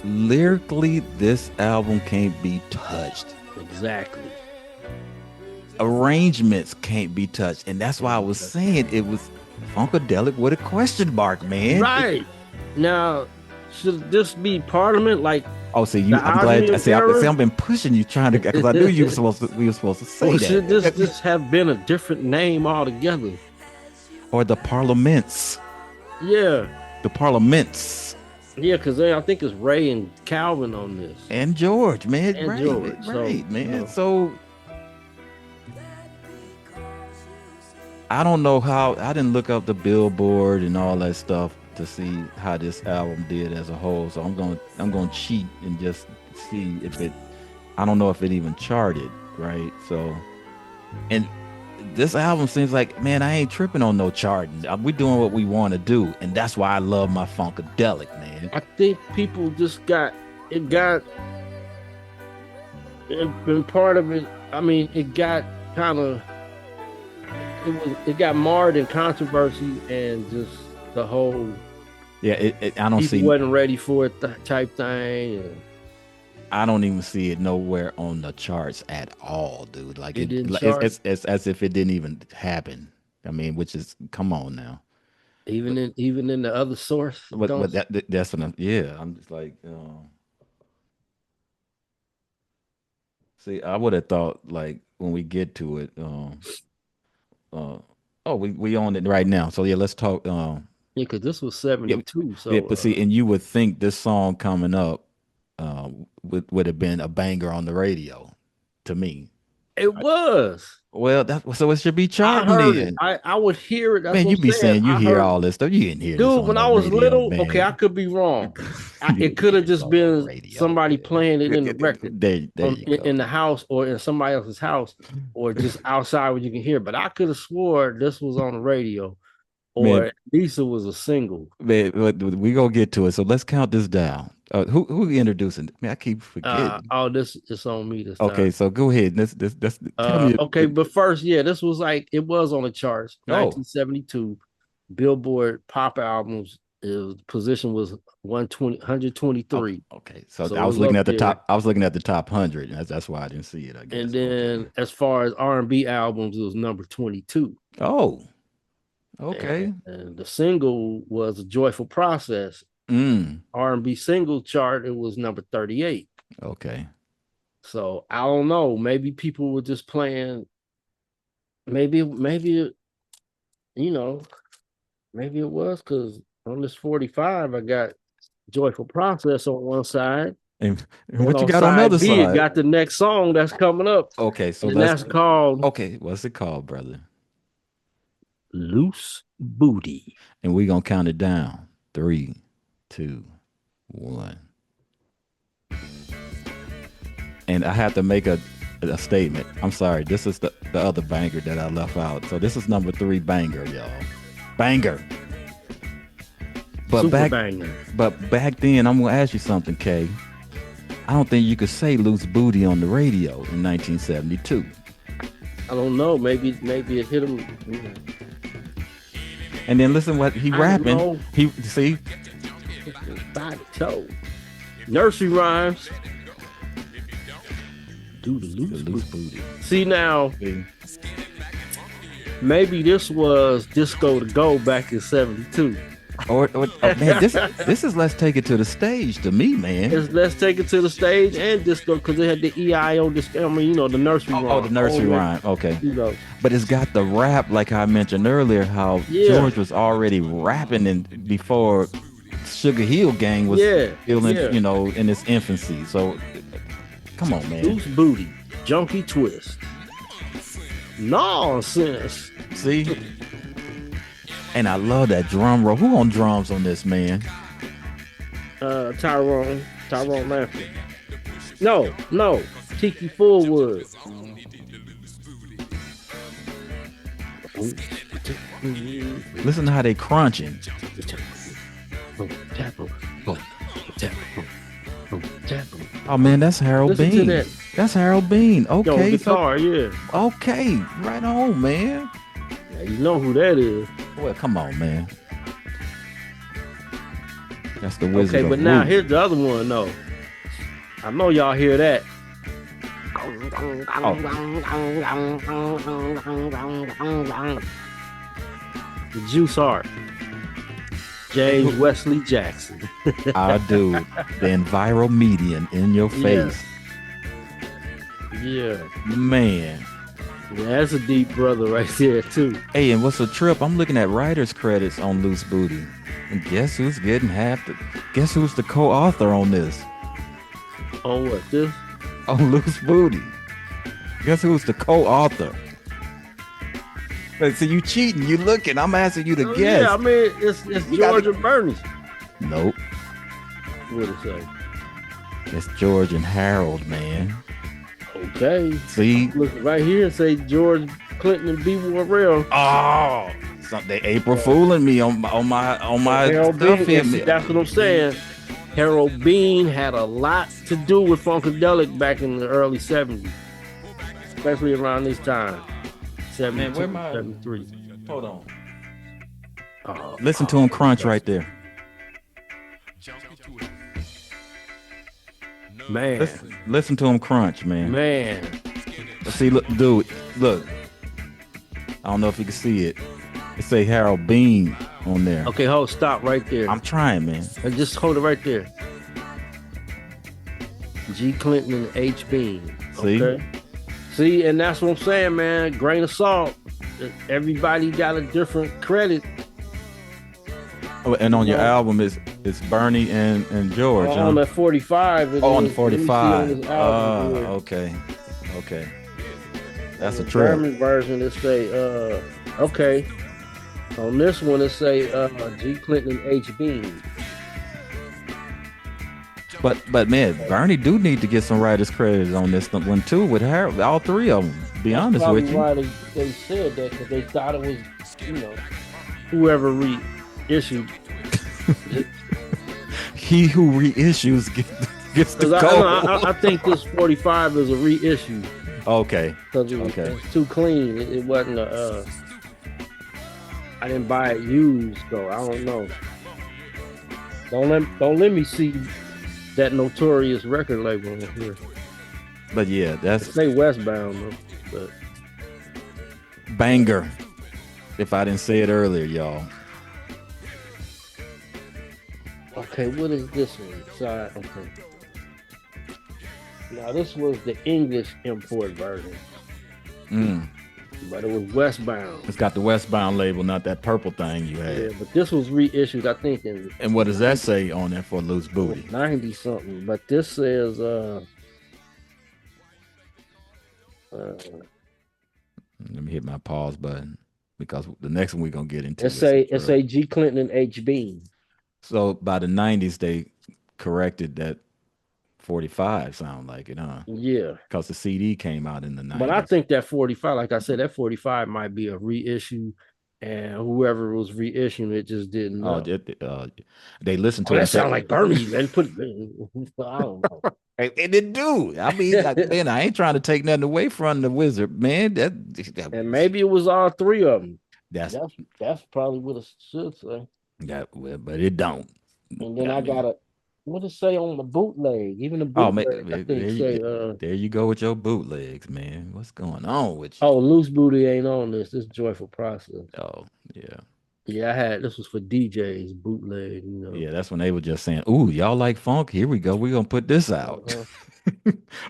lyrically, this album can't be touched. Exactly. Arrangements can't be touched, and that's why I was saying it was Funkadelic with a question mark, man. Right. Now, should this be Parliament? Like, Oh, see, the I'm glad. Osmium See, era? I've been pushing you trying to, because I knew you were supposed to. We were supposed to say or should that. this have been a different name altogether? Or the Parliaments, Yeah. the Parliaments, Yeah, because I think it's Ray and Calvin on this. and George, man, And right, George, right, so, man. So I don't know how. I didn't look up the Billboard and all that stuff to see how this album did as a whole. So I'm going to cheat and just see if it. I don't know if it even charted, right? So, and this album seems like, man, I ain't tripping on no charting. We doing what we want to do, and that's why I love my Funkadelic, man. I think people just got it been part of it. I mean, it got kind of it got marred in controversy and just the whole Yeah, I don't people see. wasn't ready for it type thing. And I don't even see it nowhere on the charts at all, dude. Like it didn't like, chart it's as if it didn't even happen. I mean, which is, come on now. even in the other source. But Don't that's what yeah. I'm just like, see, I would have thought like when we get to it, uh, oh, we on it right now. So yeah, let's talk. Yeah, because this was Yeah, 72. yeah, So but see, and you would think this song coming up, would have been a banger on the radio, to me. it was. Well, that so it should be I charting heard it. then. I would hear it. That's Man, what you be I'm saying. saying you I hear heard, all this stuff. You didn't hear this dude, on when the I was radio, little, okay, I man. could be wrong. You It didn't could hear have this just on the been radio, somebody man. playing it in the record There you in go. the house or in somebody else's house or just outside where you can hear. But I could have swore this was on the radio or Man, at least it was a single. man, we gonna get to it. So let's count this down. Who we introducing? Man, I keep forgetting. Oh, this is on me this time. Okay, so go ahead. Let's tell me. Okay, but first, yeah, this was like it was on the charts, Oh, 1972. Billboard pop albums. Position was 123. okay. So So I it was was looking up at the there. top. I was looking at the top 100. That's why I didn't see it. I And guess. Okay. then as far as R&B albums, it was number 22. Oh, okay. And the single was a Joyful Process. Mm. R&B single chart, it was number 38. Okay. So I don't know. Maybe people were just playing. Maybe you know, maybe it was because on this 45, I got Joyful Process on one side. And And what you on got on the side other B, it side? got the next song that's coming up, Okay, so and let's. that's called Okay, what's it called, brother? Loose Booty. And we're gonna count it down. Three, two, one. And I have to make a statement. I'm sorry. This is the other banger that I left out. So this is number three banger, y'all. Banger. But Super back banger. but back then, I'm gonna ask you something, Kay. I don't think you could say loose booty on the radio in 1972. I don't know. Maybe it hit him. And then listen what he I don't rapping. know. He see Body toe. Nursery rhymes. Do the the loose loose booty. booty. See now, See? maybe this was Disco to Go back in '72. Or oh, man, this is let's take it to the stage to me, man. Let's take it to the stage and disco because they had the EIO disco. I mean, the nursery rhyme. Oh, the nursery All rhyme. Okay. You know, But it's got the rap, like I mentioned earlier, how Yeah. George was already rapping before Sugar Hill Gang was Yeah, still in, yeah. in its infancy. So come on, man. Loose Booty, Junkie Twist. Nonsense. See? And I love that drum roll. Who on drums on this, man? Tyrone Lampton. No. Tiki Fullwood. Listen to how they crunching. Oh man, that's Harold Listen to Bean. that. That's Harold Bean. Okay, Guitar, yeah. okay, right on, man. Yeah. You know who that is. Well, come on, man. That's the Wizard Okay, of but now Wu. here's the other one, though. I know y'all hear that. The Juice Heart. James Wesley Jackson. I do. The enviro median in your Yeah. face. Yeah. Man. Yeah, that's a deep brother right there, too. Hey, and what's a trip? I'm looking at writer's credits on Loose Booty. And guess who's getting guess who's the co-author on this? On what, this? On Loose Booty. Guess who's the co-author? But see, you cheating, you looking. I'm asking you to guess. Yeah, I mean, it's You George gotta- and Bernie. Nope. What it say? It's George and Harold, man. Okay. See? Look right here and say George Clinton and B. Warrell. Oh, they April fooling me on my Harold stuff Bean, here. and see, that's what I'm saying. Harold Bean had a lot to do with Funkadelic back in the early 70s, especially around this time. 72, Man, where my 73. Hold on. Oh, Listen to him crunch right there. man, Listen to him crunch, man. man. See, look, dude, look. I don't know if you can see it. It say Harold Bean on there. Okay, stop right there. I'm trying, man. And just hold it right there. G. Clinton and H. Bean. See? Okay. See, and that's what I'm saying, man. Grain of salt. Everybody got a different credit. Oh, and on your album it's Bernie and George. huh? On the 45. Oh, on the let me see 45. on this album here. Okay. That's a The trip. German version, it say, okay. On this one, it say G. Clinton and H. Bean. But man, Bernie do need to get some writers credit on this one too with Harold. All three of them. Be honest Probably with you. why they said that, because they thought it was, whoever reissued. He who reissues gets the Because gold. I think this 45 is a reissue. Okay. Because it was too clean. It wasn't I didn't buy it used, so I don't know. Don't let me see that notorious record label in here. But yeah, that's Say Westbound though. But banger. If I didn't say it earlier, y'all. okay, what is this one? Side. Okay. Now this was the English import version. but it was Westbound. It's got the Westbound label, not that purple thing you Yeah, had. but this was reissued, I think, in And what does that say on there for Loose Booty? 90 something. But this says uh Let me hit my pause button because the next one we're gonna get it into is some say it drug. say G Clinton and HB. So by the '90s, they corrected that 45 sound like it, huh? Yeah. Because the CD came out in the But I '90s. think that 45, like I said, that 45 might be a reissue, and whoever was reissuing it just didn't Oh, know. they listened Oh, to it that and said, sound like Burmese, man. Put I don't know. and it do. I mean, man, I ain't trying to take nothing away from the wizard, man. And maybe it was all three of them. That's That's probably what it should say. that, well, but it don't. And then I I got mean, a what it say on the bootleg? Even the oh man, bootleg, I think say there you go with your bootlegs, man. What's going on with you? oh, loose booty ain't on this. This joyful process. Oh yeah, Yeah, I had this was for DJs bootleg, you know. yeah. That's when they were just saying, "Ooh, y'all like funk? Here we go. We're gonna put this out." Uh-huh.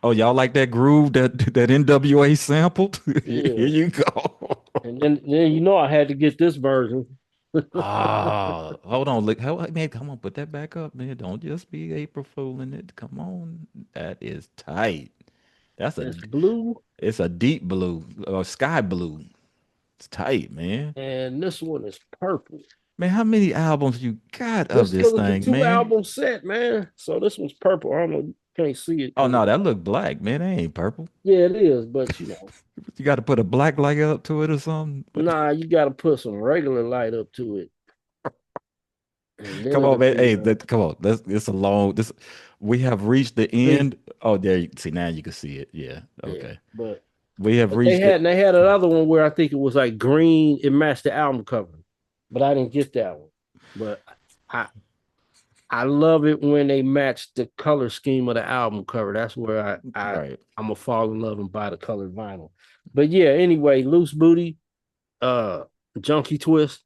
Oh, y'all like that groove that NWA sampled? Here Yeah. you go. And then you know I had to get this version. Ah, hold on, look, man, come on, put that back up, man. Don't just be April fooling it. Come on, that is tight. That's a, It's blue, it's a deep blue or sky blue. It's tight, man. and this one is purple. Man, how many albums you got of This this because it's a thing, two man? album set, man. So this one's purple. I don't know, you can't see it Oh because no, that look black, man. That ain't purple. yeah, it is, but you know, You got to put a black light up to it or something. But nah, you got to put some regular light up to it, and then come on, it'll man. be Hey, come on. It's a long. This we have reached the see, end. Oh, there you see now you can see it. Yeah. yeah, Okay. but We have but they reached had it. and they had another one where I think it was like green. It matched the album cover, but I didn't get that one. But I I love it when they match the color scheme of the album cover. That's where Right. I'm gonna fall in love and buy the colored vinyl. But yeah, anyway, loose booty, uh, junkie twist.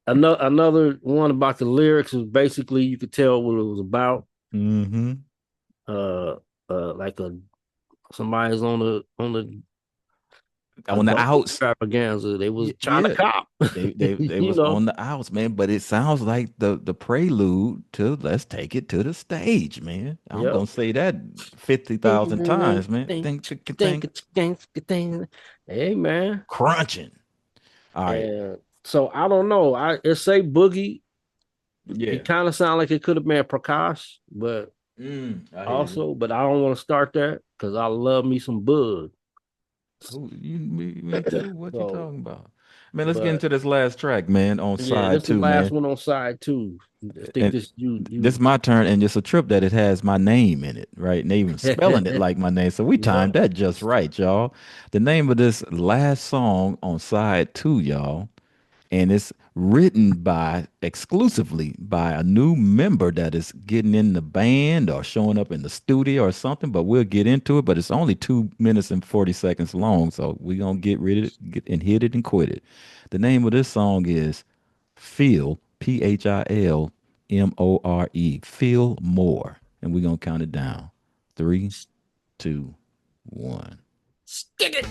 Another one about the lyrics is basically you could tell what it was about. Mm-hmm. Uh, like a somebody's on the On the adult outs. extravaganza. They was trying to Yeah. cop, They you was know. on the outs, man. But it sounds like the prelude to let's take it to the stage, man. I'm Yep. gonna say that 50,000 times, man. Think, think, Hey man, crunching. All right. and so I don't know. It say Boogie. Yeah. It kind of sound like it could have been Prakash, but I hear you. also, but I don't want to start that because I love me some Bug. Who you me too? What you So, talking about? Man, let's get but into this last track, man, on yeah, side this is the two, last man. one on side two. I think And this this is you. my turn, and it's a trip that it has my name in it, right? And they even spelling it like my name. So we Yeah. timed that just right, y'all. The name of this last song on side two, y'all, and it's written by exclusively by a new member that is getting in the band or showing up in the studio or something, but we'll get into it. But it's only 2 minutes and 40 seconds long, so we're gonna get rid of it, get and hit it and quit it. The name of this song is Phil, Philmore, Feel More. And we're gonna count it down. Three, two, one. Stick it.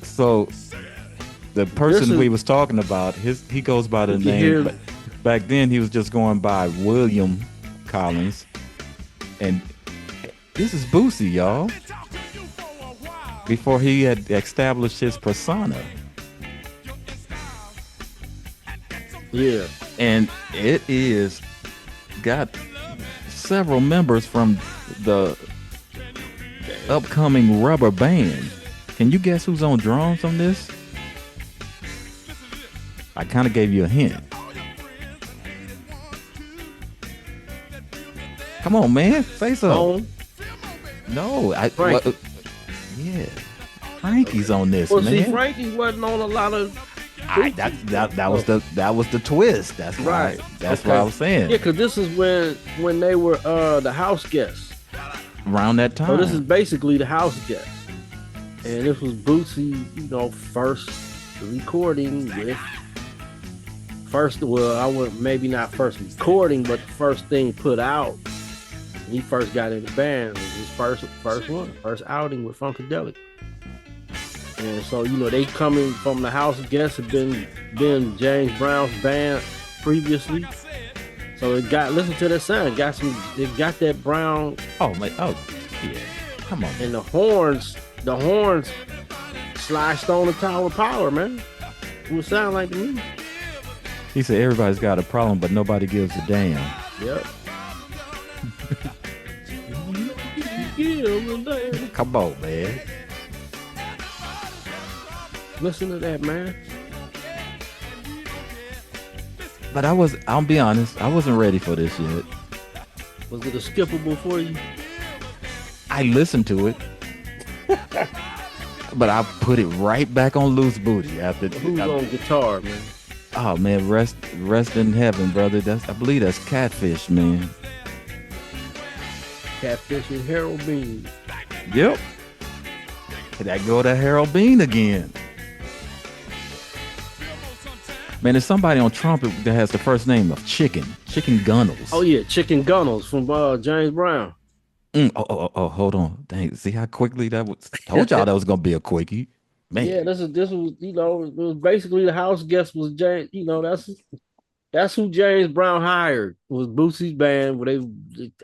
So the This person is we was talking about, he goes by the you can name, hear. but back then he was just going by William Collins. And this is Boosie, y'all. Before he had established his persona. Yeah. And it is got several members from the upcoming Rubber Band. Can you guess who's on drums on this? I kind of gave you a hint. Come on, man, say so. Bone. No, Frank. yeah, Frankie's on this, Well, see, man. Frankie wasn't on a lot of. That was the twist. That's why. Right. That's Okay. what I was saying. Yeah, because this is when they were the house guests. Around that time. So this is basically the house guests, and this was Bootsy, first recording with first. Well, I would maybe not first recording, but the first thing put out He first got in the band. It was his first outing with Funkadelic. And so, they coming from the house guests had been James Brown's band previously. So it got listen to that sound. It got that Brown Oh my, oh yeah. Come on, and man. the horns sliced on the Tower of Power, man. It would sound like to me. He said everybody's got a problem, but nobody gives a damn. Yep. Yeah, Come on, man. listen to that, man. But I'll be honest, I wasn't ready for this yet. Was it a skippable for you? I listened to it, but I put it right back on loose booty after. Who's on guitar, man? Oh man, rest in heaven, brother. I believe that's Catfish, man. Catfish and Harold Bean. Yep. That go to Harold Bean again. Man, there's somebody on trumpet that has the first name of Chicken Gunnels. Oh yeah, Chicken Gunnels from James Brown. Oh, hold on. Dang, see how quickly that was? Told y'all that was gonna be a quickie. Yeah, Man, this was it was basically the house guest was James. That's who James Brown hired was Boosie's band. Where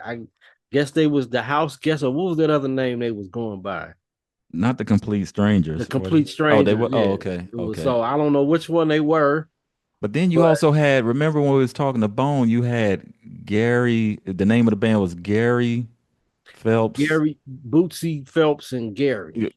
I guess they was the house guest, or what was that other name they was going by? not the complete The strangers. Complete Oh, they Strangers. were. Oh, Yeah, okay, it was. okay. So I don't know which one they were, But then you but also had, remember when we was talking to Bone, you had Gary, the name of the band was Gary Phelps. Gary, Bootsy, Phelps, and Gary. Y-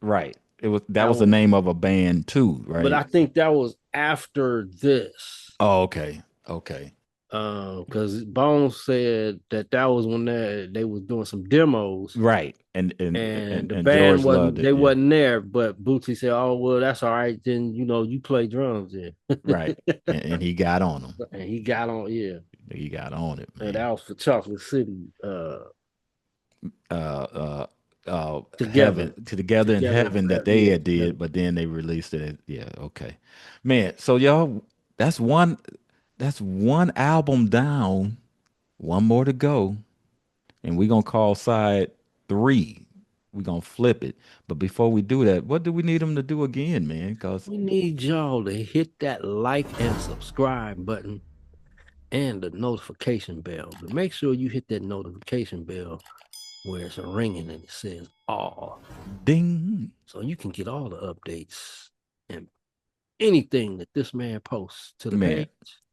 Right. That That was the was, name of a band too, but right? I think that was after this. Oh, okay. Okay. Because Bones said that was when they was doing some demos, Right. And and and and, the and band George wasn't loved it. they Yeah. wasn't there. But Bootsy said, "Oh well, that's all right. Then you play drums then." Right. And he got on them. And he got on, yeah. He got on it, And that man. was for Chocolate City. Uh Together, Heaven together in together, heaven that they yeah, had together. did, but then they released it. Yeah, okay. Man, so y'all, that's one that's one album down, one more to go, and we're gonna call side three. We're gonna flip it. But before we do that, what do we need them to do again, man? Cause We need y'all to hit that like and subscribe button and the notification bell. But make sure you hit that notification bell where it's ringing and it says all, ding. so you can get all the updates and anything that this man posts to the Man, page.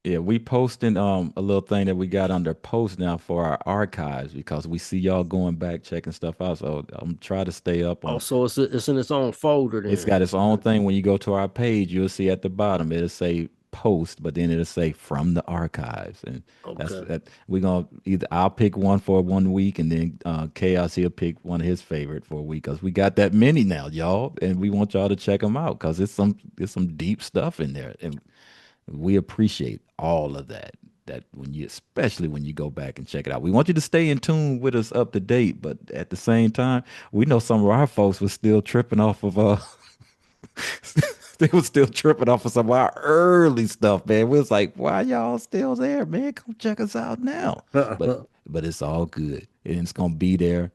yeah, we posting a little thing that we got under post now for our archives because we see y'all going back checking stuff out. So I'm trying to stay up on. Also, it's in its own folder It's then. got its own thing. When you go to our page, you'll see at the bottom it'll say post, but then it'll say from the archives, and that's Okay. that. We're gonna either I'll pick one for 1 week, and then Chaos he'll pick one of his favorite for a week because we got that many now, y'all, and we want y'all to check them out because it's some deep stuff in there, and we appreciate all of that. That when you, especially when you go back and check it out, we want you to stay in tune with us up to date. But at the same time, we know some of our folks was still tripping off of they was still tripping off of some of our early stuff, man. We was like, why y'all still there, man? Come check us out now. But but it's all good, and it's gonna be there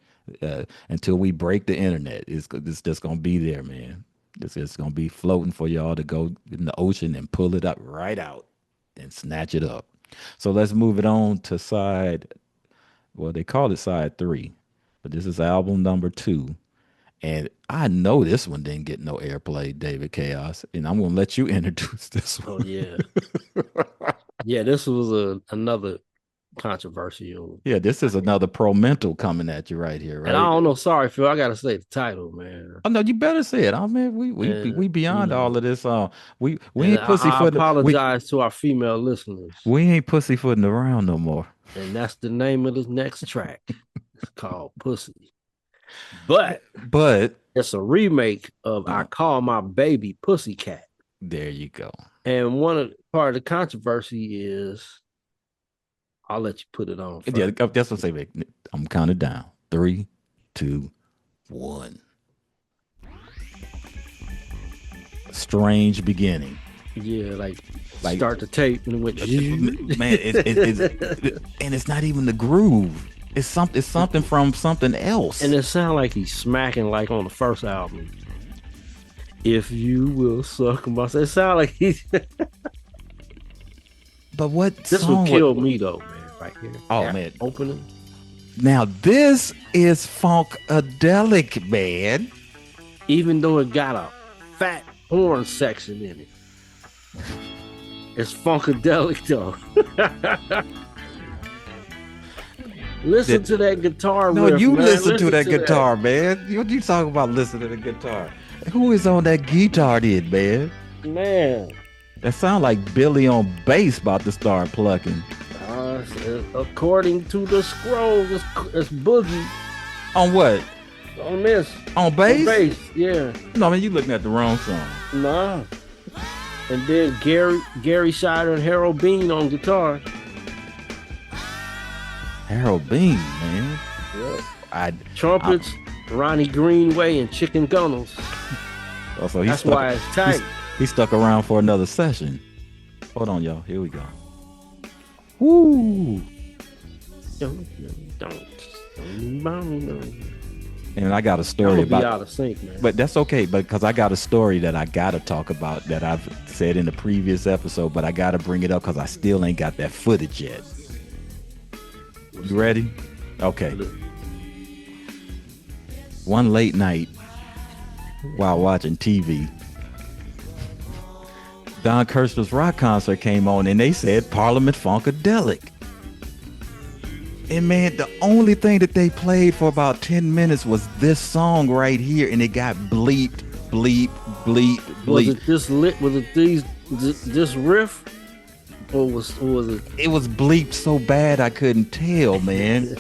until we break the internet. It's just gonna be there, man. It's just gonna be floating for y'all to go in the ocean and pull it up right out and snatch it up. So let's move it on to side. Well, they call it side three, but this is album number two. And I know this one didn't get no airplay, David Chaos. And I'm gonna let you introduce this Oh one. yeah, yeah. This was another controversial. Yeah, this is another pro mental coming at you right here, And I right? don't know. Sorry, Phil. I gotta say the title, man. Oh no, you better say it. I mean, And we beyond all of this. We and ain't I pussyfooting. apologize to our female listeners. We ain't pussyfooting around no more. And that's the name of this next track. It's called Pussy. But But it's a remake of I Call My Baby Pussycat. there you go. And part of the controversy is I'll let you put it on first. Yeah, that's what I say. Vic. I'm counting down. 3, 2, 1. Strange beginning. Yeah, like Like start the tape and it went man, and it's not even the groove. It's something from something And else. it sounds like he's smacking like on the first album. If you will suck my, it sounds like he's. But what This would song? What? kill me though, man. Right here, Oh that man! opening. Now this is Funkadelic, man. Even though it got a fat horn section in it, it's funkadelic though. Listen That- to that guitar No, riff, you man. listen to Listen that to that. guitar, man. You talk about listening to the guitar. Who is on that guitar, then, man? Man. That sound like Billy on bass about to start plucking. According to the scroll, it's Boogie On what? on this. On On bass? bass, yeah. No, man, you looking at the wrong song. Nah. And then Gary Scheider and Harold Bean on guitar. Harold Bean, man. Yep. I Trumpets, Ronnie Greenway and Chicken Gunnels. also That's why it's tight. He stuck around for another session. Hold on, y'all. Here we go. Woo! Don't. And I got a story I'm be about. out of sync, man. But that's okay, because I got a story that I gotta talk about that I've said in the previous episode, but I gotta bring it up because I still ain't got that footage yet. You ready? Okay. One late night while watching TV, Don Kirshner's rock concert came on and they said Parliament Funkadelic. And man, the only thing that they played for about 10 minutes was this song right here, and it got bleeped, bleep, bleep, Was bleep. it this lit? Was it this riff, or was it? It was bleeped so bad I couldn't tell, man.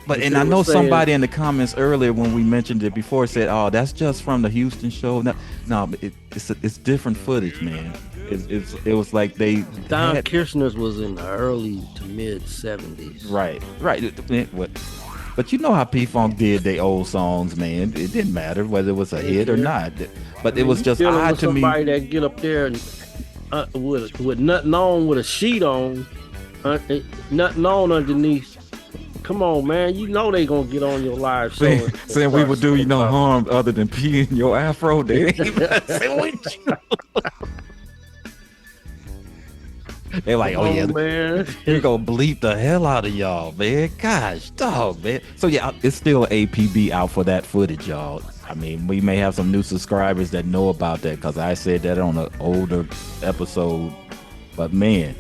But and they I were know saying- somebody in the comments earlier when we mentioned it before said, "Oh, that's just from the Houston show." No, but it's different footage, man. It was like they Don had, Kirshner's was in the early to mid 70s. right. But you know how P Funk did their old songs, man. It didn't matter whether it was a hit or not. But it was just Dealing odd with to me. somebody that get up there and with nothing on, with a sheet on, nothing on underneath. Come on, man. You know they gonna get on your live show. Saying we would do you no harm other than pee in your afro. They ain't even saying what you- They're like, oh yeah, man. we gonna bleep the hell out of y'all, man. Gosh, dog, man. So yeah, it's still APB out for that footage, y'all. I mean, we may have some new subscribers that know about that because I said that on an older episode. But man,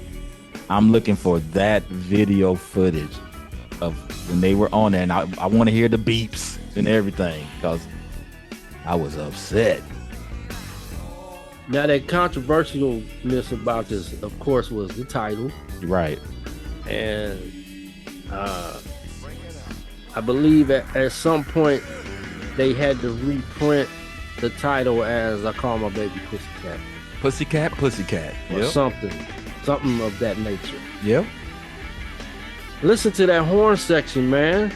I'm looking for that video footage of when they were on there, and I want to hear the beeps and everything because I was upset. Now that controversialness about this, of course, was the title, Right. and I believe at some point they had to reprint the title as "I Call My Baby Pussycat" Pussycat, pussycat. or something of that nature. Yep. Listen to that horn section, man.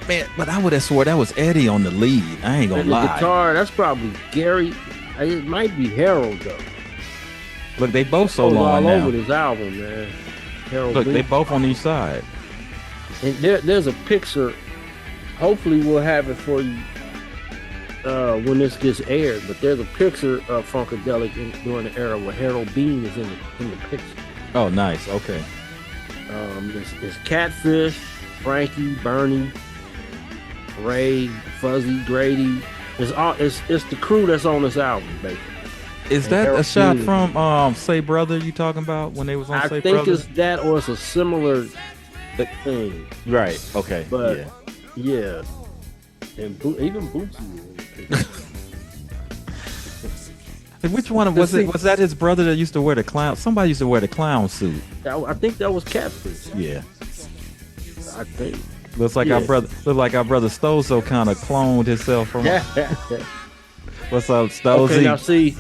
Man, but I would have swore that was Eddie on the lead. I ain't gonna And the lie. guitar, that's probably Gary. It might be Harold though. Look, they both Goes solo all now. over this album, man. Harold Look, Bean. they both on each side. And there's a picture. Hopefully, we'll have it for you when this gets aired. But there's a picture of Funkadelic during the era where Harold Bean is in the picture. Oh, nice. Okay. It's Catfish, Frankie, Bernie, Ray, Fuzzy, Grady. It's the crew that's on this album, basically. Is And that a Harold shot Bean. from Say Brother you talking about when they was on I Say think Brother? it's that, or it's a similar thing. Right. Okay. But yeah. yeah, and even Bootsy. And which one was it? Was that his brother that used to wear the clown? Somebody used to wear the clown suit. I think that was Catfish. Yeah. I think. Looks like Yeah. our brother Stozo kind of cloned himself from. What's up, Stozy? Okay, now see,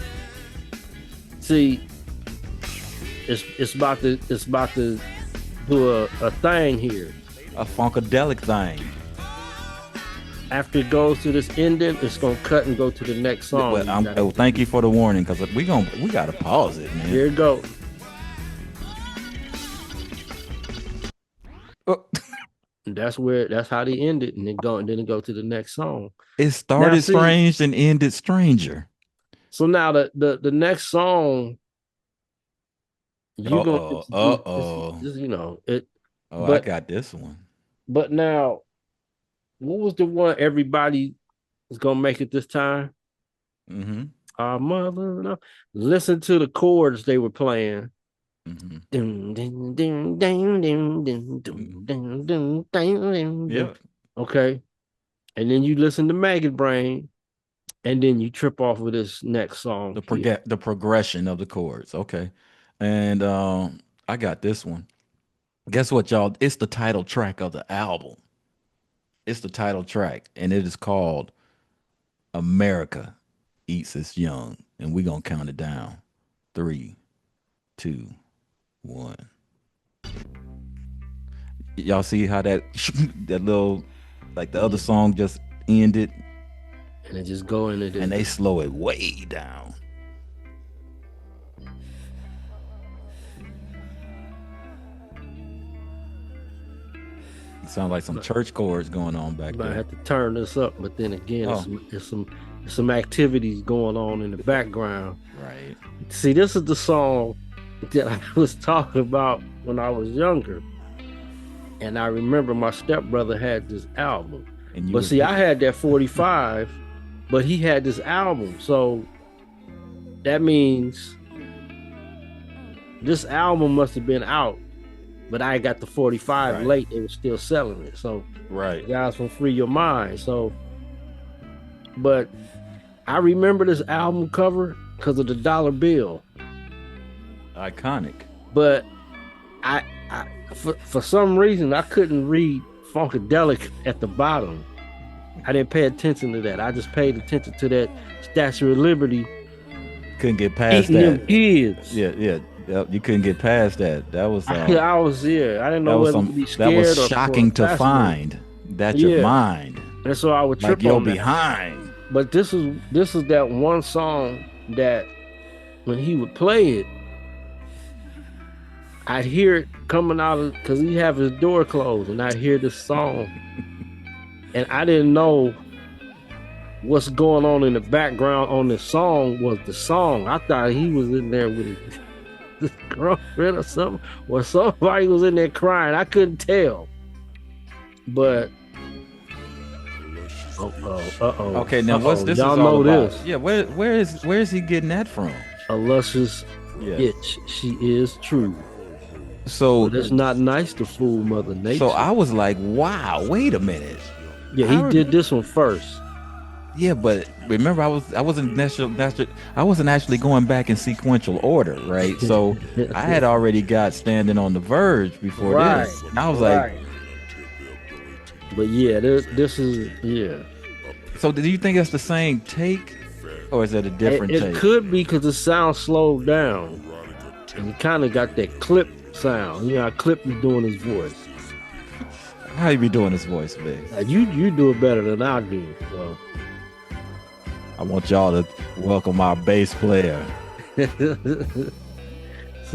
it's about to do a thing here. A funkadelic thing. After it goes to this ending, it's gonna cut and go to the next song. Well, thank you for the warning, because we gotta pause it, man. Here it goes. Oh. That's how they end it, and then it go to the next song. It Now started see, strange and ended stranger. so now the next song Uh you gonna oh. Uh oh. this, you know it, Oh, I but got this one. now what was the one everybody is gonna make it this time? Mm-hmm. Our mother, no. Listen to the chords they were playing. Mm-hmm. Dun, dun, dun, dun, dun, dun, Mm-hmm. dun, dun, dun, dun, dun, dun. Yep. Okay, and then you listen to Maggot Brain, and then you trip off with this next song here. The progression of the chords. Okay. And I got this one. Guess what, y'all? It's the title track of the album. It's the title track, and it is called America Eats Its Young. And we're gonna count it down. Three, two, one. Y'all see how that that little like the other Yeah, song just ended and then just go into and they this. slow it way down. It sounds like some But church chords going on you back might there. have to turn this up, but then again, Oh, it's some activities going on in the background. right. See, this is the song that I was talking about when I was younger. And I remember my stepbrother had this album. And you But was see, I had that 45, but he had this album. So that means this album must have been out, but I got the 45 right, late. They were still selling it. So right. guys from Free Your Mind. So, but I remember this album cover because of the dollar bill. Iconic. But I for some reason I couldn't read Funkadelic at the bottom. I didn't pay attention to that. I just paid attention to that Statue of Liberty Couldn't get past eating that. them kids. Yeah, yeah. You couldn't get past that. That was I was I didn't that know was whether to some be that was scared or shocking to fascinated. find that your Yeah, mind and so I would like trip you're on that. behind. But this is that one song that when he would play it, I'd hear it coming out of because he have his door closed, and I'd hear this song, and I didn't know what's going on in the background on the song was the song. I thought he was in there with his girlfriend or something, or somebody was in there crying. I couldn't tell, but Okay, now what's this y'all is all know about? this. Yeah, where is he getting that from? A luscious Yeah. itch, she is true. So But it's not nice to fool Mother Nature. so I was like, wow, wait a minute. Yeah, he did this one first. Yeah, but remember, I wasn't I wasn't actually going back in sequential order, right? So I had already got Standing on the Verge before Right, this. And I was right. like, But yeah, this is so do you think it's the same take, or is it a different It take? could be because the sound slowed down, and you kind of got that clip sound. You know, how Clip is doing his voice. How you be doing this voice, man? You do it better than I do. So. I want y'all to welcome our bass player, See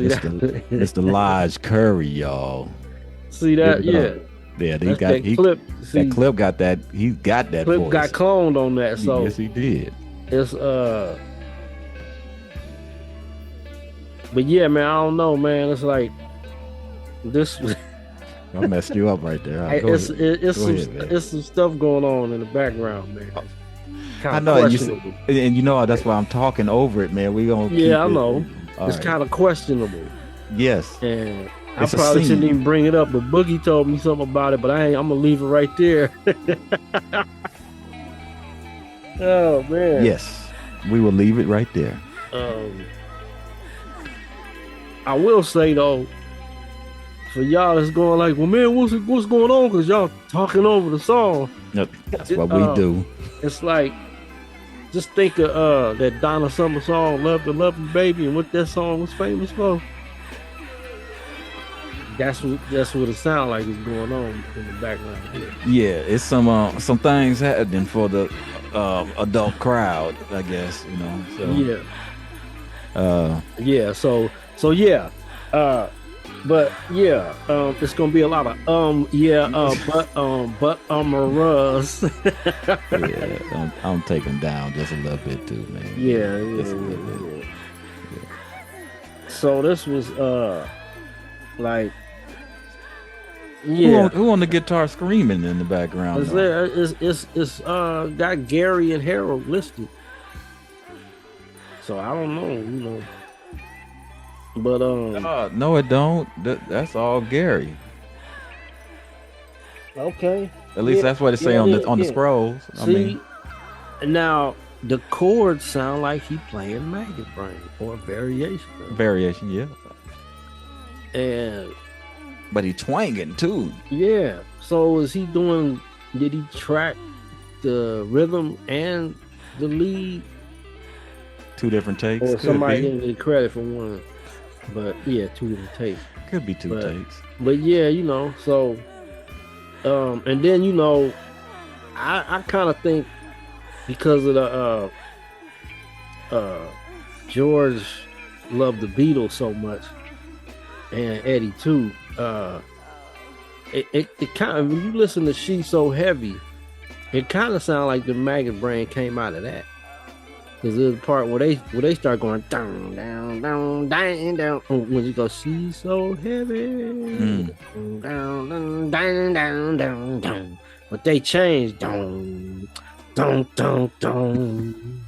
Mr. that? Mr. Lodge Curry, y'all. See that? Give it Yeah. up. Yeah, That's that clip. See, that clip got that. He got that Clip voice. got cloned on that. So Yes, he did. it's But yeah, man, I don't know, man. It's like this. I messed you up right there. All right, it's Go ahead, man. it's some stuff going on in the background, man. I know, and you know that's why I'm talking over it, man. We gonna keep Yeah, I it- know. All It's right. kind of questionable, Yes. and It's I a probably shouldn't scene. even bring it up. But Boogie told me something about it, but I'm gonna leave it right there. Oh man. Yes. We will leave it right there. Um, I will say though, for y'all that's going like, well, man, what's going on? Because y'all talking over the song. No, that's what we do. It's like, just think of that Donna Summer song, "Love to Love You, Baby," and what that song was famous for. That's what it sounds like is going on in the background here. Yeah, it's some things happening for the adult crowd, I guess. You know. So, Yeah. Uh, Yeah. So yeah. But yeah, it's gonna be a lot of yeah, Russ. Yeah, I'm taking down just a little bit too, man. Yeah, Just yeah, a little bit. yeah, yeah. So this was like yeah. Who on the guitar screaming in the background Is though? there it's got Gary and Harold listed. So I don't know, But No, it don't. That's all Gary. okay. At least Yeah, that's what it say yeah, on yeah, the yeah. scrolls. I mean, See, now the chords sound like he playing Maggot Brain or a variation of variation, yeah. it. And But he twanging too. yeah, so is he doing did he track the rhythm and the lead? Two different takes. Or Could somebody be. didn't get credit for one. But yeah, two different takes. Could be two But takes. but yeah, so and then I kind of think because of the George loved the Beatles so much and Eddie too. It kind of when you listen to She So Heavy, it kind of sounds like the Maggot Brain came out of that. Because there's the part where they start going down, down, down, down, down. When you go, she's so heavy. Down, down, down, down, down, down. But they changed. Down, down, down, down.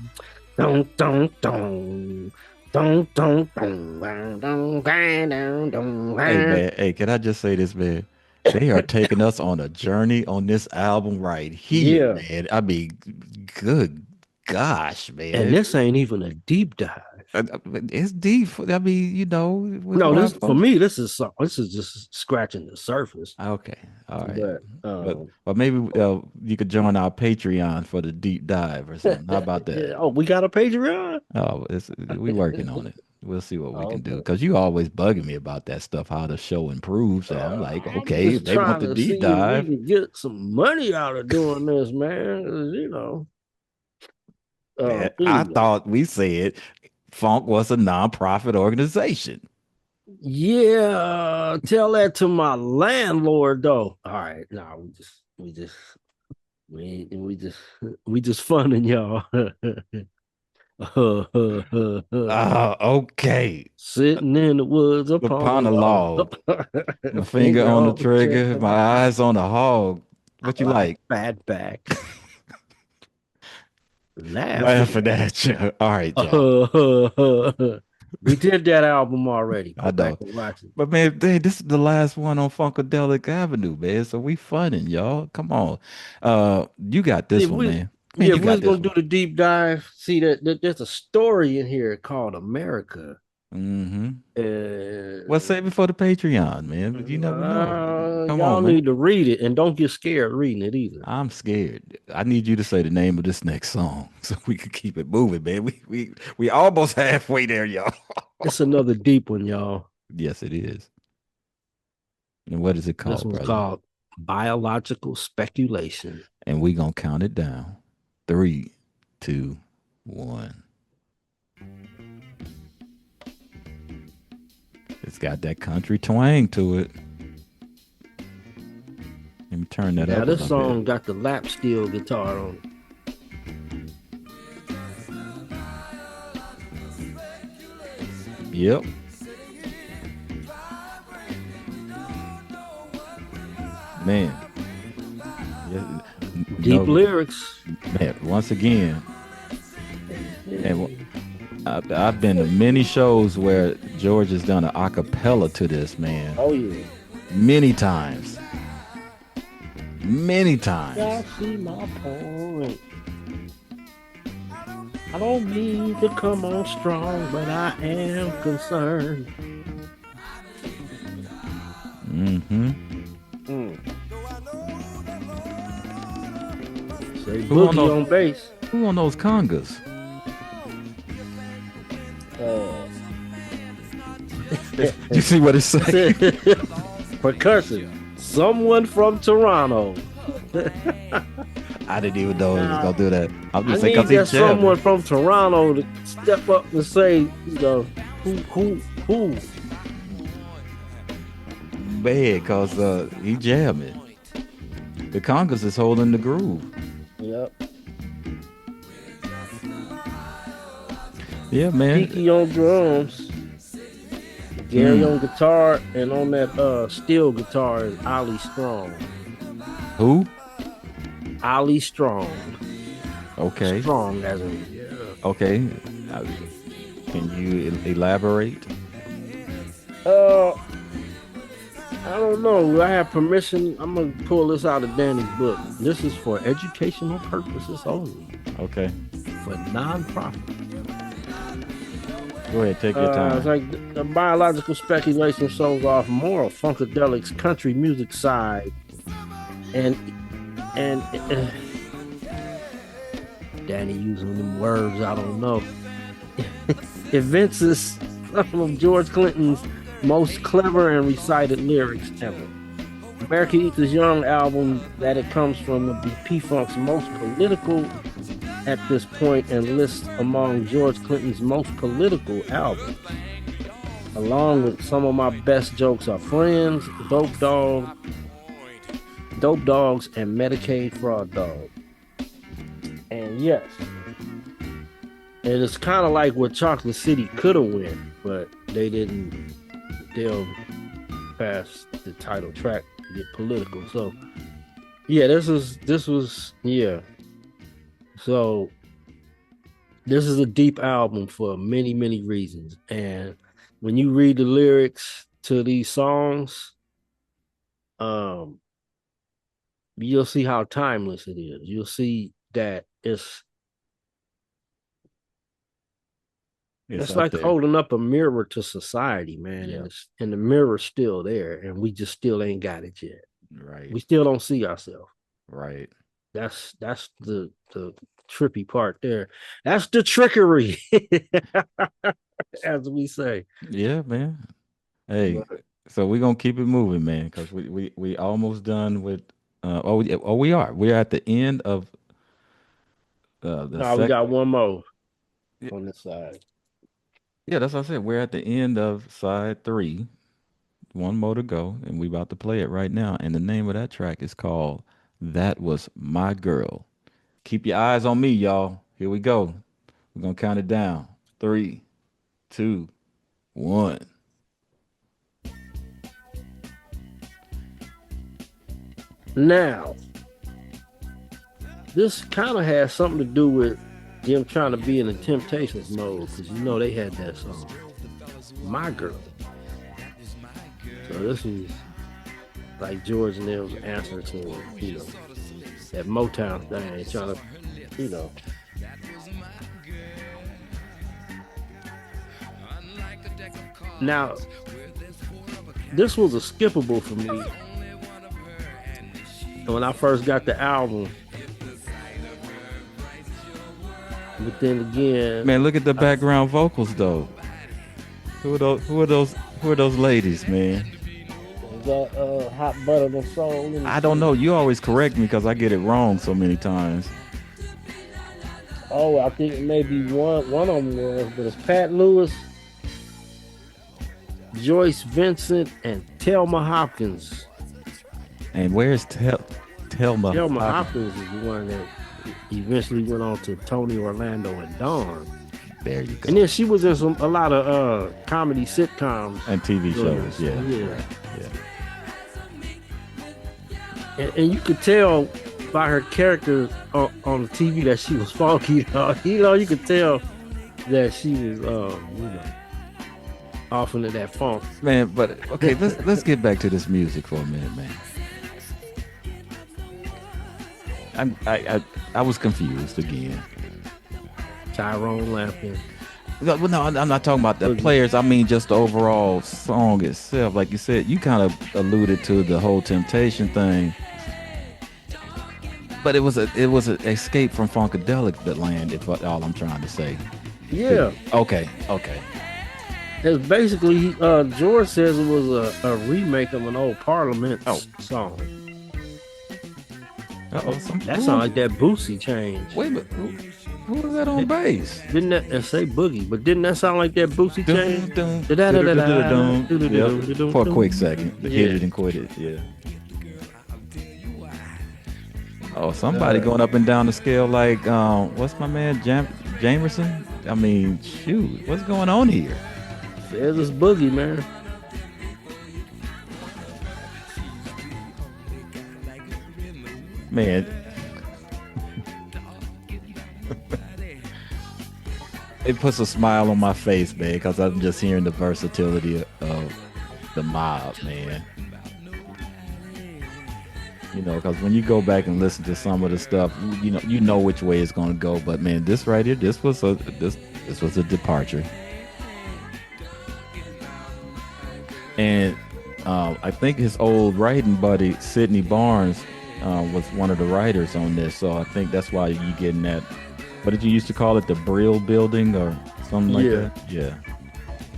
Down, down, down. Down, down, down, down, down, down, down, Hey down. man, hey, can I just say this, man? They are taking us on a journey on this album right here, Yeah. man. I mean, good gosh, And man. this ain't even a deep dive. It's deep. I mean, with No, what I'm this for supposed. me, this is just scratching the surface. Okay, all right. But But maybe you could join our Patreon for the deep dive or something. How about that? oh, we got a Patreon? Oh, we working on it. We'll see what we can do. Okay. Because you always bugging me about that stuff, how the show improves. So I'm like, I'm okay, if just they want trying the to see deep if we dive. can get some money out of doing this, man. 'Cause, Man, I anyway. thought we said Funk was a nonprofit organization. Yeah, tell that to my landlord though. All right, no, we just we just funning y'all. Okay. Sitting in the woods upon a Upon a log, log, my finger finger on the on the trigger, trigger, my eyes on the hog. I What you like like? fat back, laughing. Laughing at you. All right, y'all. We did that album already. I Go back know. and watch it. But man, hey, this is the last one on Funkadelic Avenue, man. So we funning, y'all. Come on. You got See, this if one, we man. Man, yeah, you if we got was this gonna do one. the deep dive, see that there's a story in here called America. Mm-hmm. Well, Uh, save it for the Patreon, man. But you never know. Come y'all on, man. need to read it and don't get scared reading it either. I'm scared. I need you to say the name of this next song so we can keep it moving, man. We almost halfway there, y'all. It's another deep one, y'all. Yes, it is. And what is it This called, one's brother? called Biological Speculation. And we gonna count it down. 3, 2, 1. It's got that country twang to it. Let me turn that Now up a this little song bit. got the lap steel guitar on it. Yep. Man. Yeah, Deep no, lyrics. man, once again, and I've been to many shows where George has done an acapella to this, man. Oh yeah. Many times. Many Y'all times. see my point. I don't mean to come on strong, but I am concerned. Mm-hmm. Mm. Say Who on Boogie on those bass. who on those congas? You see what it say? Percussion. Someone from Toronto. I didn't even know it was gonna do that. I'm I just saying need because he that someone jabbing. from Toronto to step up and say, who. bad because he jamming. The congas is holding the groove. Yep. Yeah, man. Kiki on drums, Gary Mm. on guitar, and on that steel guitar is Ollie Strong. Who? Ollie Strong. Okay. Strong as in yeah. Okay. Uh, Can you elaborate? Uh I don't know. Do I have permission? I'm gonna pull this out of Danny's book. This is for educational purposes only. Okay. For non-profit. Go ahead. Take your It's time. like the biological speculation shows off more of Funkadelic's country music side, and and Danny using them words I don't know. Evinces some of George Clinton's most clever and recited lyrics ever. America Eats Us Young album that it comes from would be P-Funk's most political at this point and lists among George Clinton's most political albums. Along with Some of My Best Jokes Are Friends, Dope Dogs, and Medicaid Fraud Dog. And yes, and it's kind of like what Chocolate City could have won, but they didn't delve past the title track to get political. So yeah, this was yeah. So this is a deep album for many, many reasons. And when you read the lyrics to these songs, you'll see how timeless it is. You'll see that It's it's up like there. holding up a mirror to society, man. Yeah. And the mirror's still there, and we just still ain't got it yet. Right. We still don't see ourselves. Right. That's the trippy part there. That's the trickery, as we say. Yeah, man. Hey, But so we're gonna keep it moving, man, because we almost done with. We are. We're at the end of the now we second. got one more on this side. Yeah, that's what I said. We're at the end of side three. One more to go, and we about to play it right now. And the name of that track is called "That Was My Girl." Keep your eyes on me, y'all. Here we go. We're gonna count it down. Three, two, one. Now, this kind of has something to do with them trying to be in the Temptations mode, because you know they had that song, "My Girl." So this is like George and them's answer to that Motown thing, trying to you know. Now, this was a skippable for me when I first got the album. But then again, Man, look at the background vocals though. Who are those? Who are those? Who are those ladies, man? that hot butter and soul. I don't know. You always correct me because I get it wrong so many times. Oh, I think maybe one of them was, but it's Pat Lewis, Joyce Vincent, and Thelma Hopkins. And where's Telma? Thelma Hopkins? Hopkins is the one that eventually went on to Tony Orlando and Dawn. There you go. And then she was in a lot of comedy sitcoms And TV shows. Yeah. Yeah. Yeah. And you could tell by her character on the TV that she was funky. You could tell that she was, off into that funk. Man, but okay, let's get back to this music for a minute, man. I was confused again. Tyrone Lampkin. No, I'm not talking about the players. I mean, just the overall song itself. Like you said, you kind of alluded to the whole Temptation thing, but it was an escape from Funkadelic that land. If all I'm trying to say. Yeah. Okay. It's basically, George says it was a remake of an old Parliament song. Uh-oh, That sounds like that Boosie change. Wait a minute. Who was that on bass? Didn't that say Boogie? But didn't that sound like that Boosie chain? Dun, dun, Da-da-da-da-da, dun. Yep. For a quick second, do-do-do-do-do-do. hit it Yeah. and quit it. Yeah. Oh, somebody Uh, going up and down the scale like what's my man Jamerson? I mean, shoot, what's going on here? Says it's Boogie, man. Man, it puts a smile on my face, man, because I'm just hearing the versatility of the mob, man. You know, because when you go back and listen to some of the stuff, you know which way it's gonna go. But man, this right here, this was a departure. And I think his old writing buddy Sidney Barnes was one of the writers on this, so I think that's why you getting that. What did you used to call it, the Brill Building or something like Yeah. that?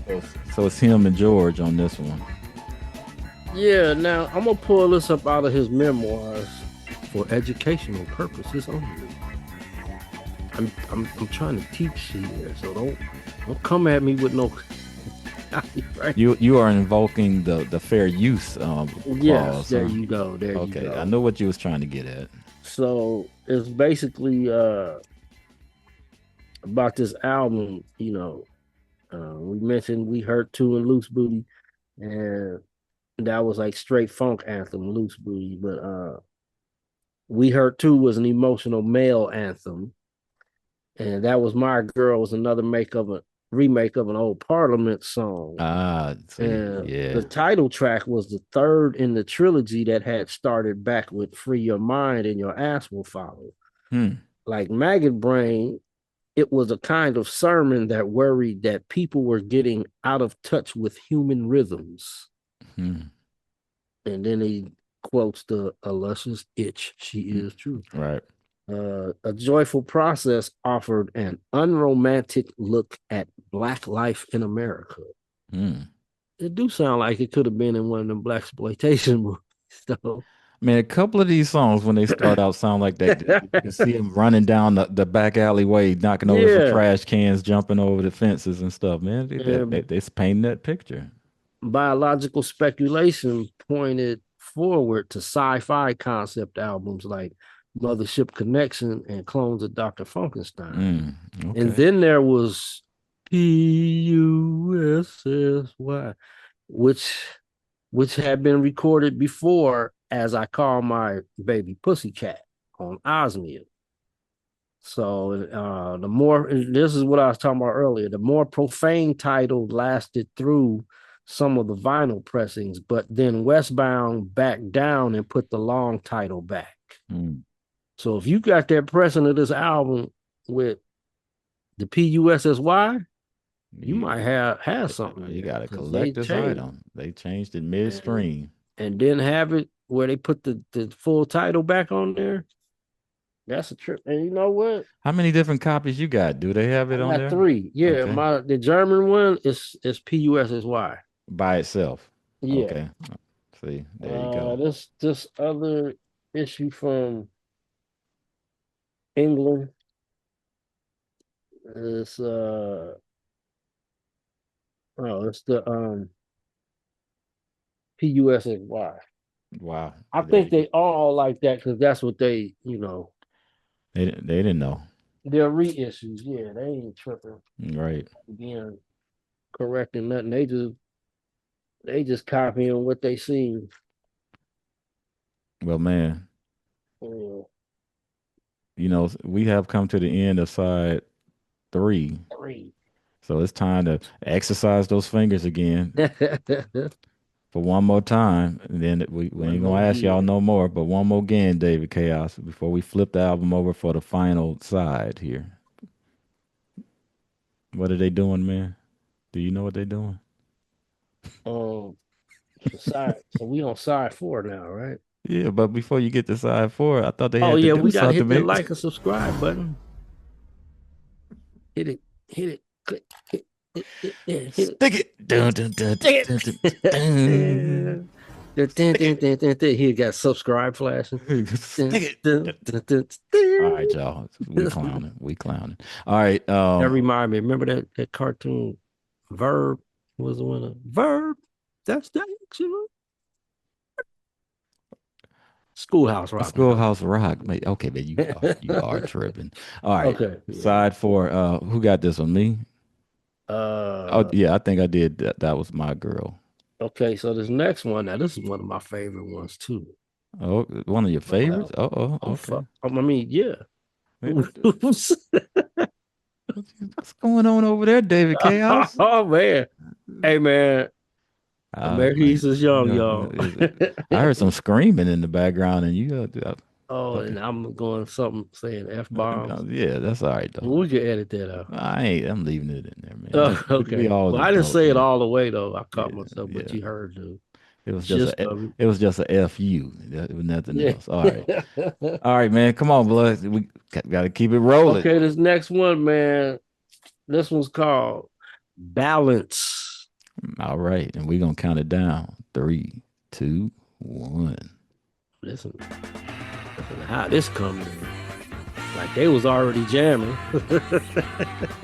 Yeah. So it's him and George on this one. Yeah, now I'm gonna pull this up out of his memoirs for educational purposes only. I'm trying to teach here, so don't come at me with no right. You are invoking the fair use Yes, clause, there huh? you go. There you Okay, I go. know what you was trying to get at. So it's basically about this album, we mentioned We Hurt Two and Loose Booty, and that was like straight funk anthem, Loose Booty. But We Hurt Two was an emotional male anthem, and that was My Girl was another make of a remake of an old Parliament song. Ah, see, And the yeah. title track was the third in the trilogy that had started back with Free Your Mind and Your Ass Will Follow. Hmm. Like Maggot Brain, it was a kind of sermon that worried that people were getting out of touch with human rhythms. Hmm. And then he quotes the "A luscious itch, she Hmm. is true." Right. A joyful process offered an unromantic look at Black life in America. Hmm. It do sound like it could have been in one of them black exploitation movies. So Man, a couple of these songs when they start out sound like that. You can see him running down the back alleyway, knocking over some yeah, trash cans, jumping over the fences and stuff. Man, and they's painting that picture. biological speculation pointed forward to sci-fi concept albums like Mothership Connection and Clones of Dr. Funkenstein. Mm, And okay. then there was Pussy, which which had been recorded before as I Call My Baby Pussycat on Osmia. So the more this is what I was talking about earlier. The more profane title lasted through some of the vinyl pressings, but then Westbound backed down and put the long title back. Mm. So if you got that pressing of this album with the PUSSY, you You, might have something you there got a because they collector's changed item. They changed it and, midstream. and didn't have it where they put the full title back on there. That's a trip. And you know what? How many different copies you got? Do they have I it on got there? three. Yeah, Okay. my the German one is PUSSY. By itself. Yeah. Okay. See, there you go. This other issue from England is it's the PUSSY. Wow. I There think you go. they all like that because that's what They didn't know. they're reissues. Yeah, they ain't tripping, Right. being correcting nothing. They just copying what they seen. Well, man, Yeah. we have come to the end of side three. Three. So it's time to exercise those fingers again for one more time. And then we One ain't more gonna ask y'all year. no more, but one more again, David Chaos, before we flip the album over for the final side here. What are they doing, man? Do you know what they're doing? Um, so we on side four now, right? Yeah, but before you get to side four, I thought they Oh had to yeah, do we gotta something, hit that man. like and subscribe button. Hit it, click, hit it, Stick it. Dun, dun, dun, stick dun, dun, it. dun. He got subscribe flashing. Stick it. All right, y'all. We clowning. We clowning. All right. That remind me. Remember that cartoon Verb was the one. Verb. That's the action. Schoolhouse Rock. Schoolhouse Rock. Mate, okay, man, you are tripping. All right. Okay. Yeah. Side four. Who got this one? Me? Oh Uh. yeah, I think I did. That was my girl. Okay. So this next one. Now this is one of my favorite ones too. Oh, one of your favorites? Well, Oh, I'm okay. I mean, yeah. Wait, what's going on over there, David Chaos? Oh man. Hey man. America Man, East is young, y'all. I heard some screaming in the background, and you. Oh, Okay. and I'm going something saying F bombs. Yeah, that's all right though. We can edit that out. I ain't. I'm leaving it in there, man. Oh, We okay. all Well, I didn't adults, say it man. all the way though. I Yeah, caught myself, but yeah. you heard the It was just gist a. of it. It was just a fu. That was nothing Yeah. else. All right. All right, man. Come on, blood. We got to keep it rolling. Okay, this next one, man. This one's called Balance. All right, and we're gonna count it down. 3, 2, 1. Listen to how this coming in. Like they was already jamming.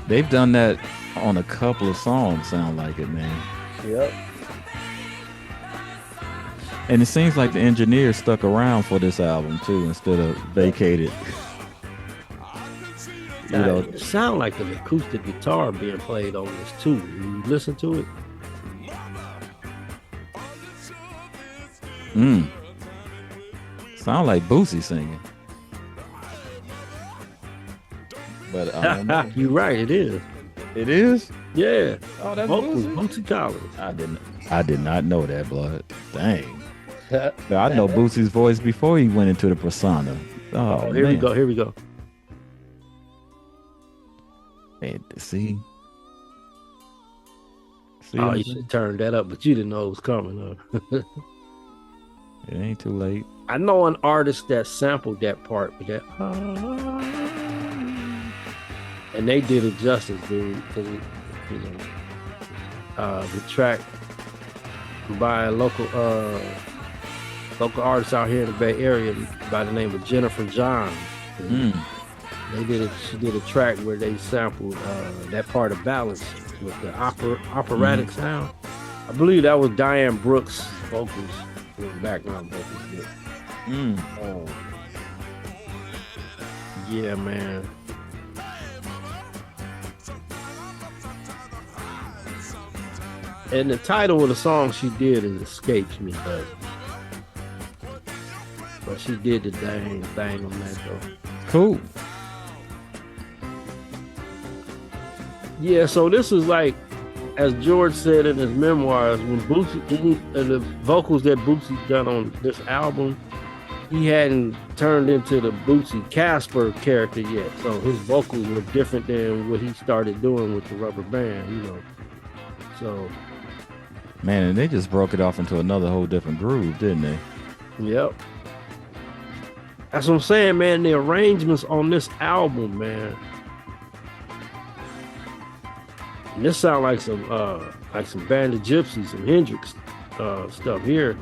They've done that on a couple of songs. Sound like it, man. Yep. And it seems like the engineer stuck around for this album too, instead of vacated. You know, It sound like an acoustic guitar being played on this too. You listen to it. sound like Boosie singing. But You're right, it is. it is. Yeah. Oh, that's Vocals, Boosie. Bootsy Collins. I did not know that, blood. Dang. Now, I know Boosie's voice before he went into the persona. Oh, Here man. we go. Here we go. Man, see. See Oh, what I'm you saying? should turn that up, but you didn't know it was coming. Huh? It ain't too late. I know an artist that sampled that part, but that, and they did it justice, dude. Because you know, the track by a local artist out here in the Bay Area by the name of Jennifer Johns. They did it. She did a track where they sampled that part of Balance with the operatic sound. I believe that was Diane Brooks' vocals, background vocals. Yeah, man. And the title of the song she did escapes me, but she did the dang thing on that though. Cool. Yeah, so this is like, as George said in his memoirs, when Bootsy, the vocals that Bootsy done on this album, he hadn't turned into the Bootsy Casper character yet. So his vocals were different than what he started doing with the rubber band, you know. So, Man, and they just broke it off into another whole different groove, didn't they? yep. That's what I'm saying, man. The arrangements on this album, man. And this sound like some Band of Gypsies, some Hendrix stuff here.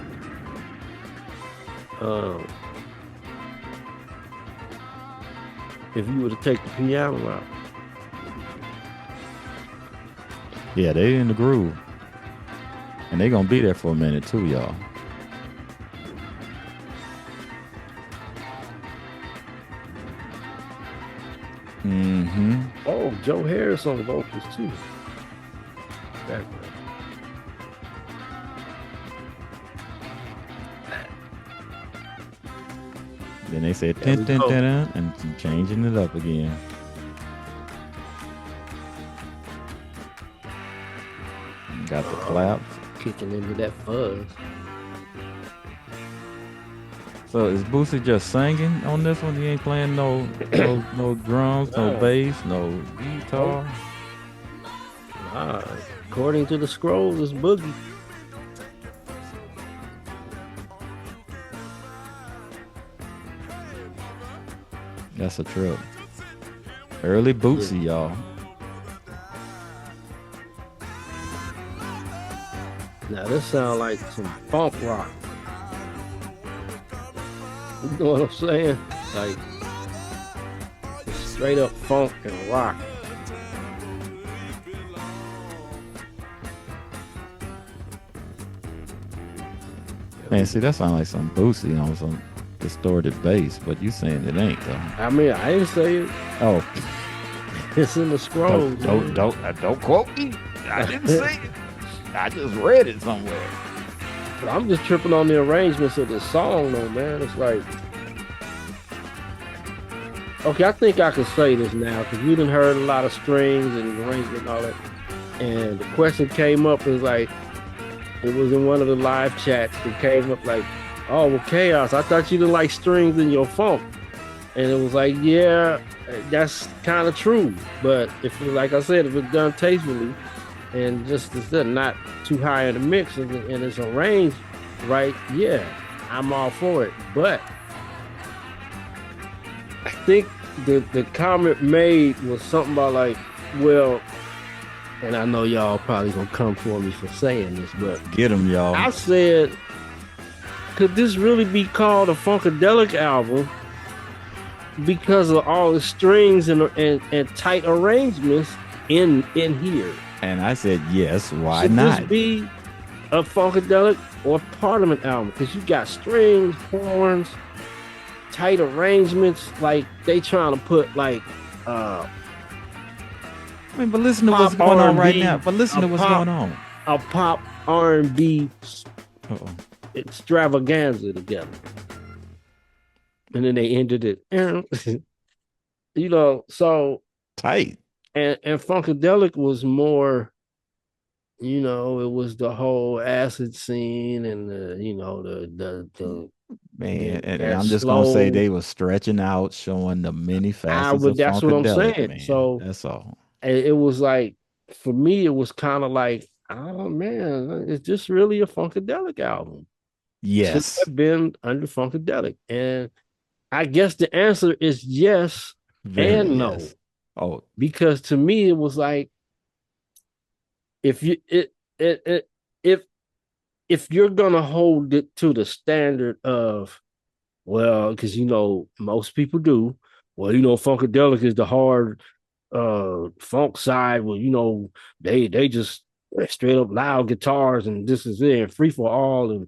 If you were to take the piano out. Yeah, they in the groove. And they gonna be there for a minute too, y'all. Oh, Joe Harris on the vocals too. Background. Then they said There we tin, tin, go. tin, and changing it up again. Got the claps. Kicking into that fuzz. So is Boosie just singing on this one? He ain't playing no drums, no No. bass, no guitar. According to the scrolls, it's Boogie. That's a trip. Early Boosie, y'all. Now this sound like some funk rock. You know what I'm saying? Like it's straight up funk and rock. Man, see, that sounds like some Boosie on some distorted bass, but you saying it ain't though. I mean, I didn't say it. Oh, It's in the scrolls, man. don't quote me. I didn't say it. I just read it somewhere. But I'm just tripping on the arrangements of the song, though, man. It's like, okay, I think I can say this now because we done heard a lot of strings and arrangement and all that. And the question came up is like, it was in one of the live chats. It came up like, "Oh, well, Chaos, I thought you didn't like strings in your funk." And it was like, yeah, that's kind of true. But if, like I said, if it's done tastefully and just instead not too high in the mix and it's arranged right, yeah, I'm all for it. But I think the comment made was something about like, well, and I know y'all probably gonna come for me for saying this, but Get them, y'all. I said, could this really be called a Funkadelic album because of all the strings and tight arrangements in here? And I said, yes, why Should this not? be a Funkadelic or Parliament album? Because you got strings, horns, tight arrangements, like they trying to put like I mean, but listen to pop what's going R on and right B, now. But listen a to what's pop going on. a pop R&B Uh-oh. extravaganza together, and then they ended it. So Tight. and Funkadelic was more, it was the whole acid scene and Man, and that I'm just gonna say slow. they were stretching out, showing the many I facets would. of That's what I'm Funkadelic, saying. man. So That's all. it was like for me, it was kind of like, oh man, is this really a Funkadelic album? Should Yes. have been under Funkadelic, and I guess the answer is yes Very and no, yes. Oh, because to me it was like if you it if you're gonna hold it to the standard of, well, because most people do, well, Funkadelic is the hard funk side. Well, they just straight up loud guitars and this is it and free for all, and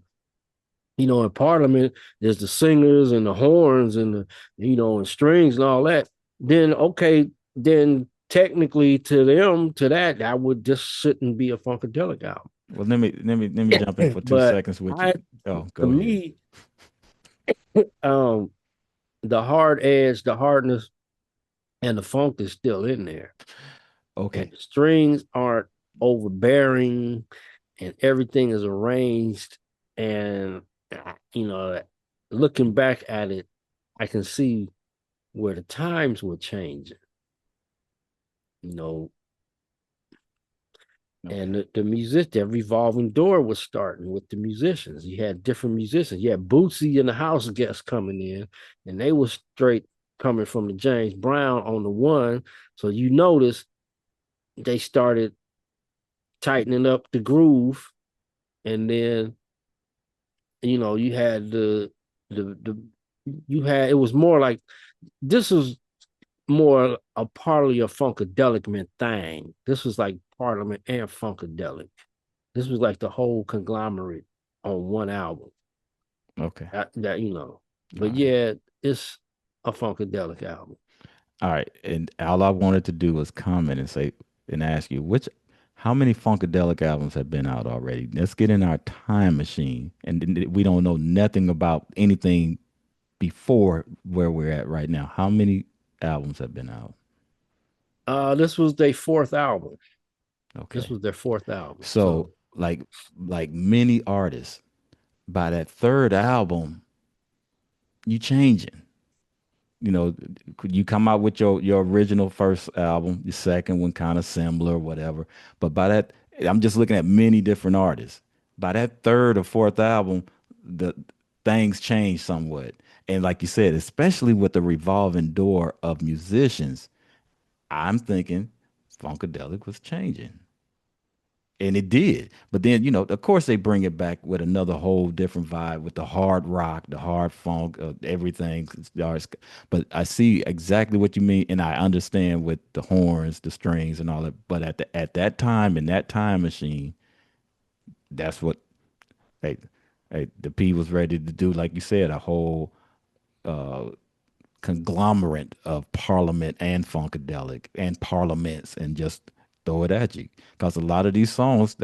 in Parliament there's the singers and the horns and and strings and all that. Then okay, then technically to them, to that would just shouldn't be a Funkadelic album. well, let me jump in for two But seconds with you. I, Oh, to go ahead. me, um, the hard edge, the hardness, and the funk is still in there, and Okay. the strings aren't overbearing, and everything is arranged. And you know, looking back at it, I can see where the times were changing. You know, Okay. and the music, the revolving door was starting with the musicians. You had different musicians. You had Bootsy and the house guests coming in, and they were straight coming from the James Brown on the one. So you notice they started tightening up the groove, and then you had the you had, it was more like this was more a partly a funkadelic thing. This was like Parliament and Funkadelic. This was like the whole conglomerate on one album. Okay. But All right. yeah, it's a Funkadelic album. All right. And all I wanted to do was comment and say and ask you how many Funkadelic albums have been out already? Let's get in our time machine, and we don't know nothing about anything before where we're at right now. How many albums have been out? This was their fourth album. This Okay. was their fourth album. So So like many artists, by that third album, you changing. You know, could you come out with your original first album, your second one kind of similar, whatever. But by that, I'm just looking at many different artists. By that third or fourth album, the things change somewhat. And like you said, especially with the revolving door of musicians, I'm thinking Funkadelic was changing. and it did. But then, of course, they bring it back with another whole different vibe with the hard rock, the hard funk, everything. But I see exactly what you mean, and I understand with the horns, the strings, and all that. But at that time in that time machine, that's what hey, the P was ready to do. Like you said, a whole conglomerate of Parliament and Funkadelic and Parliaments and just throw it at you. Because a lot of these songs,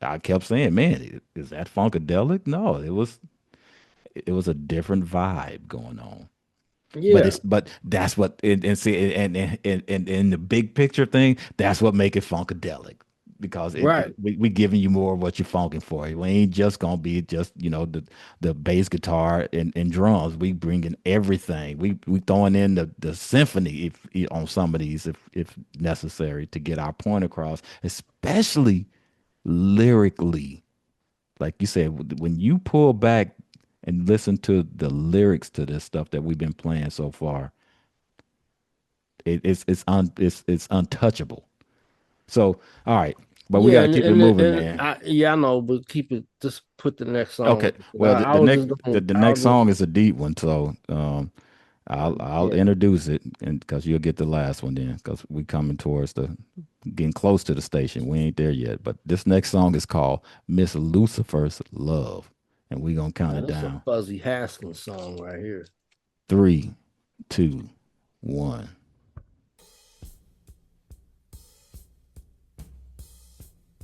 I kept saying, man, is that Funkadelic? No, it was a different vibe going on. Yeah, But that's what and see and in the big picture thing, that's what make it funkadelic because right. we giving you more of what you're funking for. We ain't just gonna be just the bass guitar and drums. We bringing everything. We throwing in the symphony if on some of these if necessary to get our point across, especially lyrically. Like you said, when you pull back and listen to the lyrics to this stuff that we've been playing so far, it's untouchable. So, all right, but we got Yeah, to keep it moving, man. yeah, I know, but keep it. Just put the next Okay, song. well, I was just going. the I next was song just is a deep one, so I'll yeah. introduce it, and because you'll get the last one then, because we coming towards the getting close to the station. We ain't there yet, but this next song is called Miss Lucifer's Love, and we gonna count Now it this is a down. Fuzzy Haskins song right here. Three, two, one.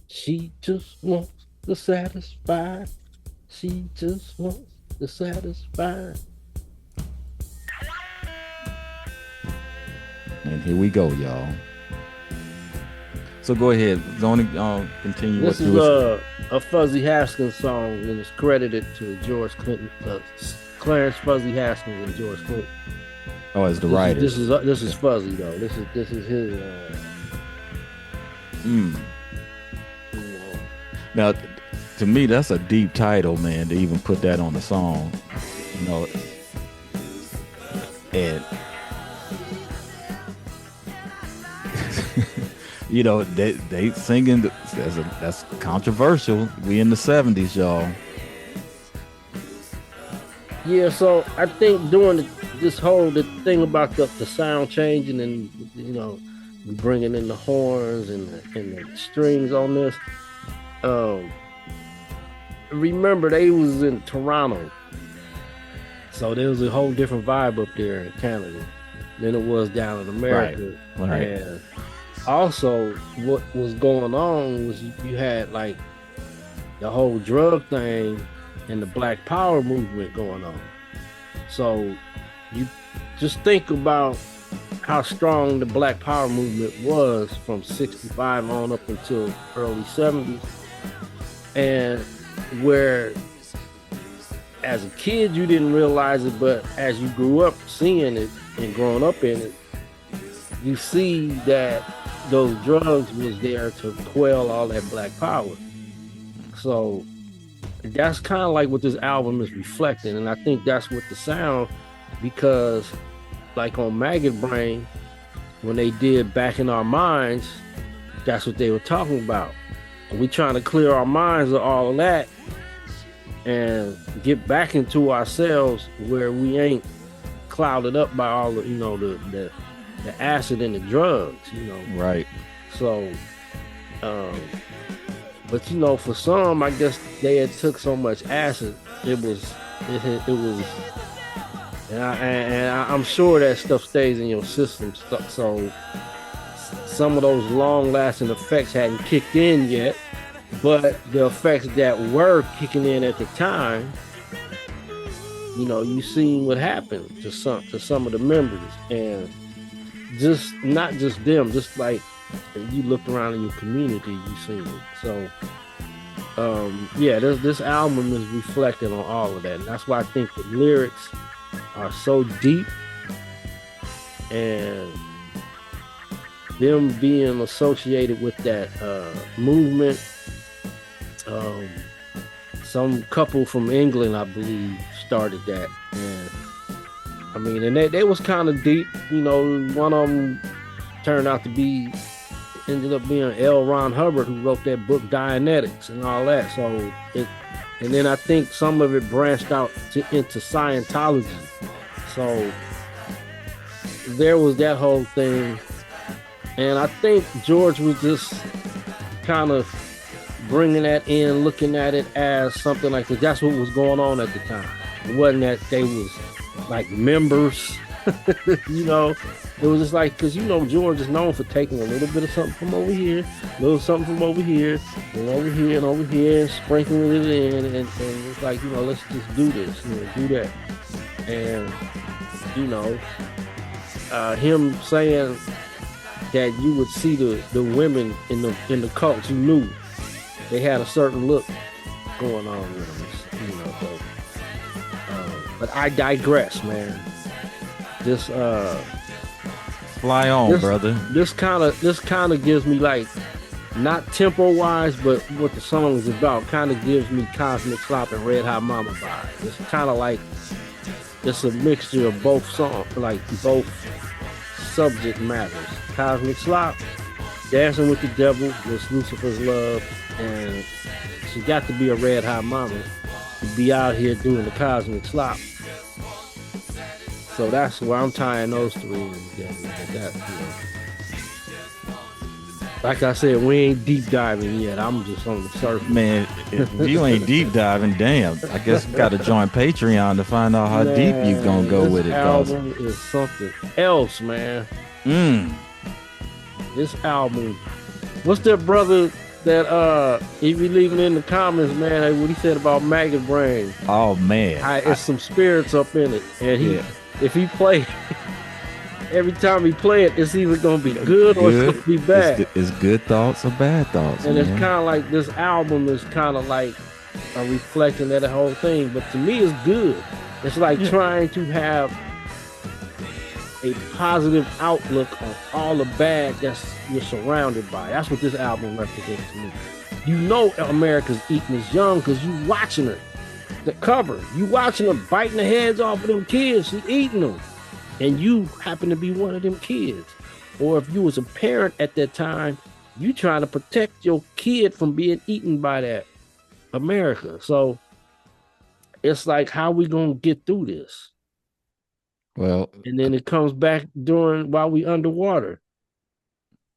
She just wants to satisfy. She just wants to satisfy. And here we go, y'all. So go ahead, Zoni, continue This what you is was. a Fuzzy Haskins song, and it's credited to George Clinton, Clarence Fuzzy Haskins and George Clinton. Oh, as the writers. This is Fuzzy though. This is his. Mm. You know, Now, to me, that's a deep title, man, to even put that on the song. You know, and they singing. That's controversial. We in the '70s, y'all. yeah, so I think doing this whole the thing about the sound changing and bringing in the horns and the strings on this. Um, remember they was in Toronto, so there was a whole different vibe up there in Canada than it was down in Right, America. right, And also, what was going on was you had like the whole drug thing and the Black Power movement going on. So you just think about how strong the Black Power movement was from 65 on up until early 70s. And where as a kid you didn't realize it, but as you grew up seeing it and growing up in it, you see that those drugs was there to quell all that black power. So that's kind of like what this album is reflecting, and I think that's what the sound, because like on Maggot Brain, when they did Back in Our Minds, that's what they were talking about. And we trying to clear our minds of all of that and get back into ourselves where we ain't clouded up by all the the acid and the drugs. right. So but for some, I guess they had took so much acid, it was I'm sure that stuff stays in your system. So some of those long lasting effects hadn't kicked in yet, but the effects that were kicking in at the time, you seen what happened to some of the members, and just not just them, just like if you looked around in your community, you seen it. So yeah, this album is reflecting on all of that, and that's why I think the lyrics are so deep, and them being associated with that movement. Some couple from England, I believe, started that, and I mean, and they was kind of deep. One of them turned out to be ended up being L. Ron Hubbard who wrote that book Dianetics and all that. So it, and then I think some of it branched out into Scientology. So there was that whole thing, and I think George was just kind of bringing that in, looking at it as something like that. That's what was going on at the time. It wasn't that they was like members, you know. It was just like, because George is known for taking a little bit of something from over here, a little something from over here, and over here and over here, and sprinkling it in, and it's like, let's just do this, do that. And him saying that you would see the women in the cults, you knew they had a certain look going on with them, so, but I digress, man. This Fly on, brother. This kind of gives me, like, not tempo wise, but what the song is about. Kind of gives me Cosmic Slop and Red Hot Mama vibes. It's kind of like it's a mixture of both songs, like both subject matters. Cosmic Slop, Dancing with the Devil, Miss Lucifer's Love, and she got to be a Red Hot Mama to be out here doing the Cosmic Slop. So that's where I'm tying those three in together. Like I said, we ain't deep diving yet. I'm just on the surface. Man, if you ain't deep diving, damn. I guess you got to join Patreon to find out how deep you gonna go with it. This album is something else, man. This album. What's that brother that he be leaving in the comments, man? What he said about Maggot Brain? Oh man, it's some spirits up in it, and if he play. Every time he play it, it's either gonna be good or it's gonna be bad. It's good thoughts or bad thoughts. And man. It's kind of like this album is kind of like a reflection of the whole thing. But to me, it's good. It's like trying to have a positive outlook on all the bad you're surrounded by. That's what this album represents to me. You know America's eating its young because you watching her. The cover, you watching her biting the heads off of them kids. She eating them. And you happen to be one of them kids. Or if you was a parent at that time, you trying to protect your kid from being eaten by that America. So it's like, how we gonna get through this? Well, and then it comes back while we underwater.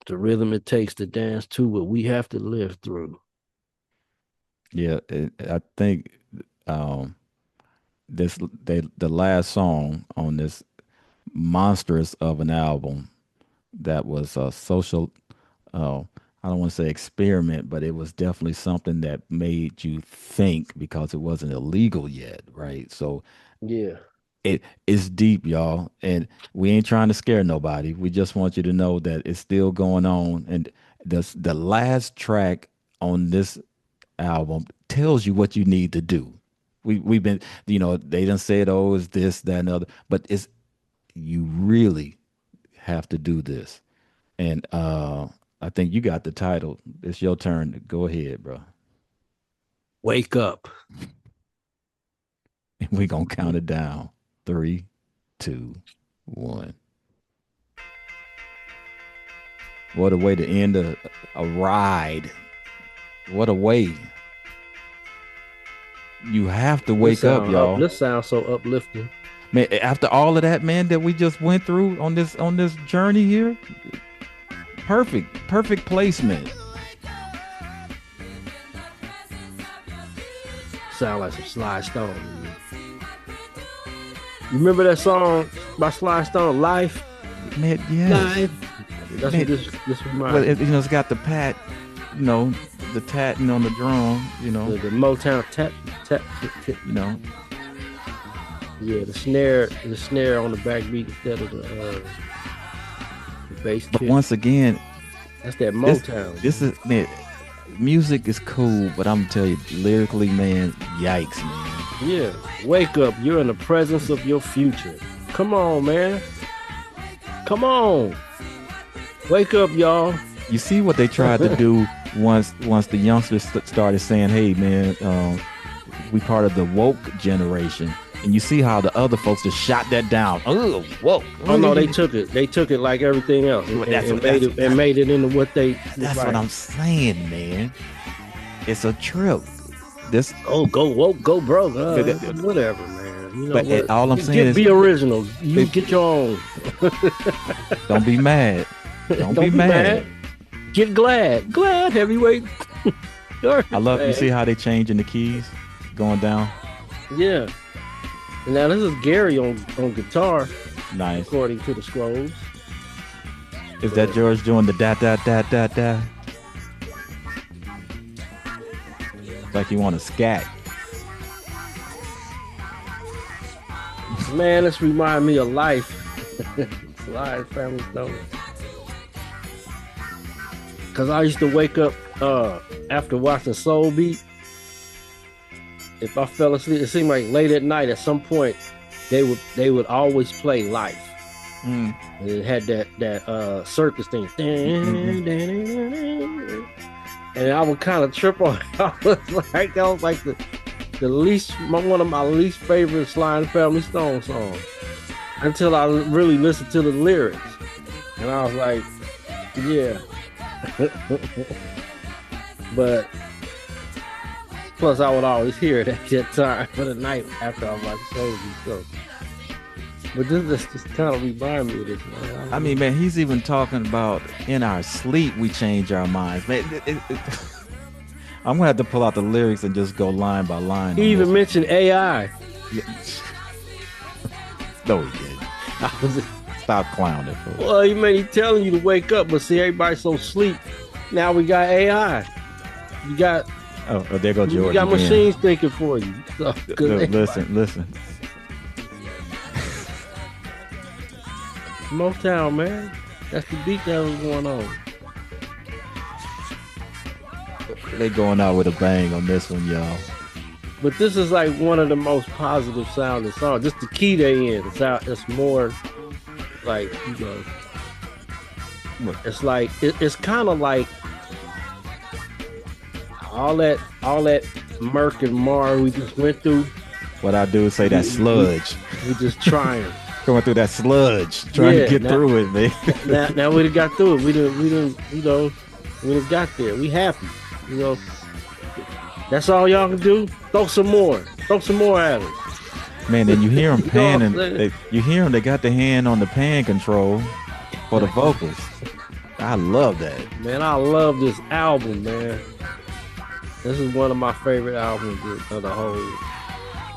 The rhythm it takes to dance to what we have to live through. Yeah, I think the last song on this monstrous of an album that was a social I don't want to say experiment, but it was definitely something that made you think because it wasn't illegal yet, right? So yeah, it's deep, y'all, and we ain't trying to scare nobody. We just want you to know that it's still going on, and the last track on this album tells you what you need to do. We've been, they done said, oh, it's this, that, and other, but you really have to do this. And I think you got the title. It's your turn. Go ahead, bro. Wake up. And we're going to count it down. 3, 2, 1. What a way to end a ride. What a way. You have to wake up, y'all. This sounds so uplifting. Man, after all of that, man, that we just went through on this journey here, perfect placement. Sound like some Sly Stone. You remember that song by Sly Stone, Life? Man, yes. Life. That's man, what this reminds me. Well, it's got the pat, the tatting on the drum, The Motown tap, Yeah, the snare on the backbeat instead of the bass kick. But once again, that's that Motown. This is, man, music is cool, but I'm telling you, lyrically, man, yikes, man. Yeah, wake up. You're in the presence of your future. Come on, man. Come on. Wake up, y'all. You see what they tried to do once the youngsters started saying, hey, man, we part of the woke generation. And you see how the other folks just shot that down. Oh, whoa. Oh no, they took it. They took it like everything else, and, made it into what they. That's what I'm saying, man. It's a trip. This. Go, bro. Whatever, man. You know but what? All I'm saying is, be original. You get your own. Don't be mad. Don't be mad. Get glad heavyweight. I love. You see how they changing the keys, going down. Yeah. And now this is Gary on guitar. Nice. According to the scrolls. Is that George doing the da da da da da? Like you want to scat. Man, this remind me of life. Sly Family Stone. Cause I used to wake up after watching Soul Beat. If I fell asleep, it seemed like late at night at some point they would always play Life. And it had that circus thing. And I would kind of trip on it. That was like the least one of my least favorite Sly and Family Stone songs. Until I really listened to the lyrics. And I was like, yeah. But plus I would always hear it at that time for the night after I watched Soul Beat. So. But this just kind of remind me of this, man. I mean, man, he's even talking about in our sleep we change our minds. Man, I'm gonna have to pull out the lyrics and just go line by line. He even mentioned AI. No, he didn't. Stop clowning. Well, he telling you to wake up, but see, everybody's so sleep. Now we got AI. You got. Oh, there go George. You got again. machines thinking for you. So, listen. Motown, man. That's the beat that was going on. They going out with a bang on this one, y'all. But this is like one of the most positive sounding songs. Just the key they in. It's more like, you know. It's like it's kind of like all that murk and mar we just went through. What I do is say that sludge. We just trying. Going through that sludge, trying to get through it, man. now we done got through it. We done, you know, we done got there. We happy, you know. That's all y'all can do. Throw some more at it. Man, then you hear them panning. You hear them. They got the hand on the pan control for the vocals. I love that. Man, I love this album, man. This is one of my favorite albums of the whole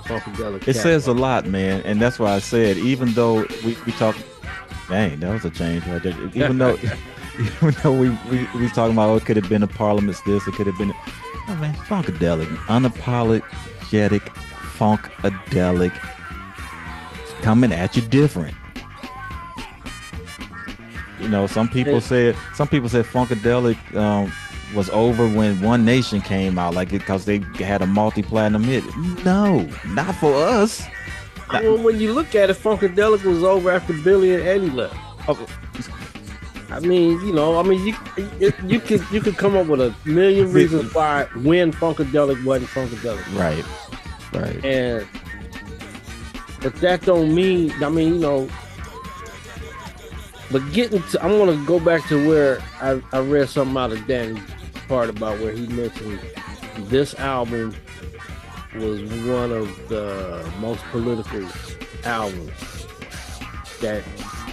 Funkadelic. It says a lot, man, and that's why I said, even though we talk, dang, that was a change right there. Even though we talking about, it could have been a Parliament's this, it could have been, oh man, Funkadelic, unapologetic Funkadelic, coming at you different. You know, some people said Funkadelic was over when One Nation came out, like because they had a multi-platinum hit. No, not for us. Well, when you look at it, Funkadelic was over after Billy and Eddie left. I mean, you know, you could come up with a million reasons why when Funkadelic wasn't Funkadelic. Right. And but that don't mean, I mean, you know. But I'm gonna go back to where I read something out of Danny's part about where he mentioned this album was one of the most political albums that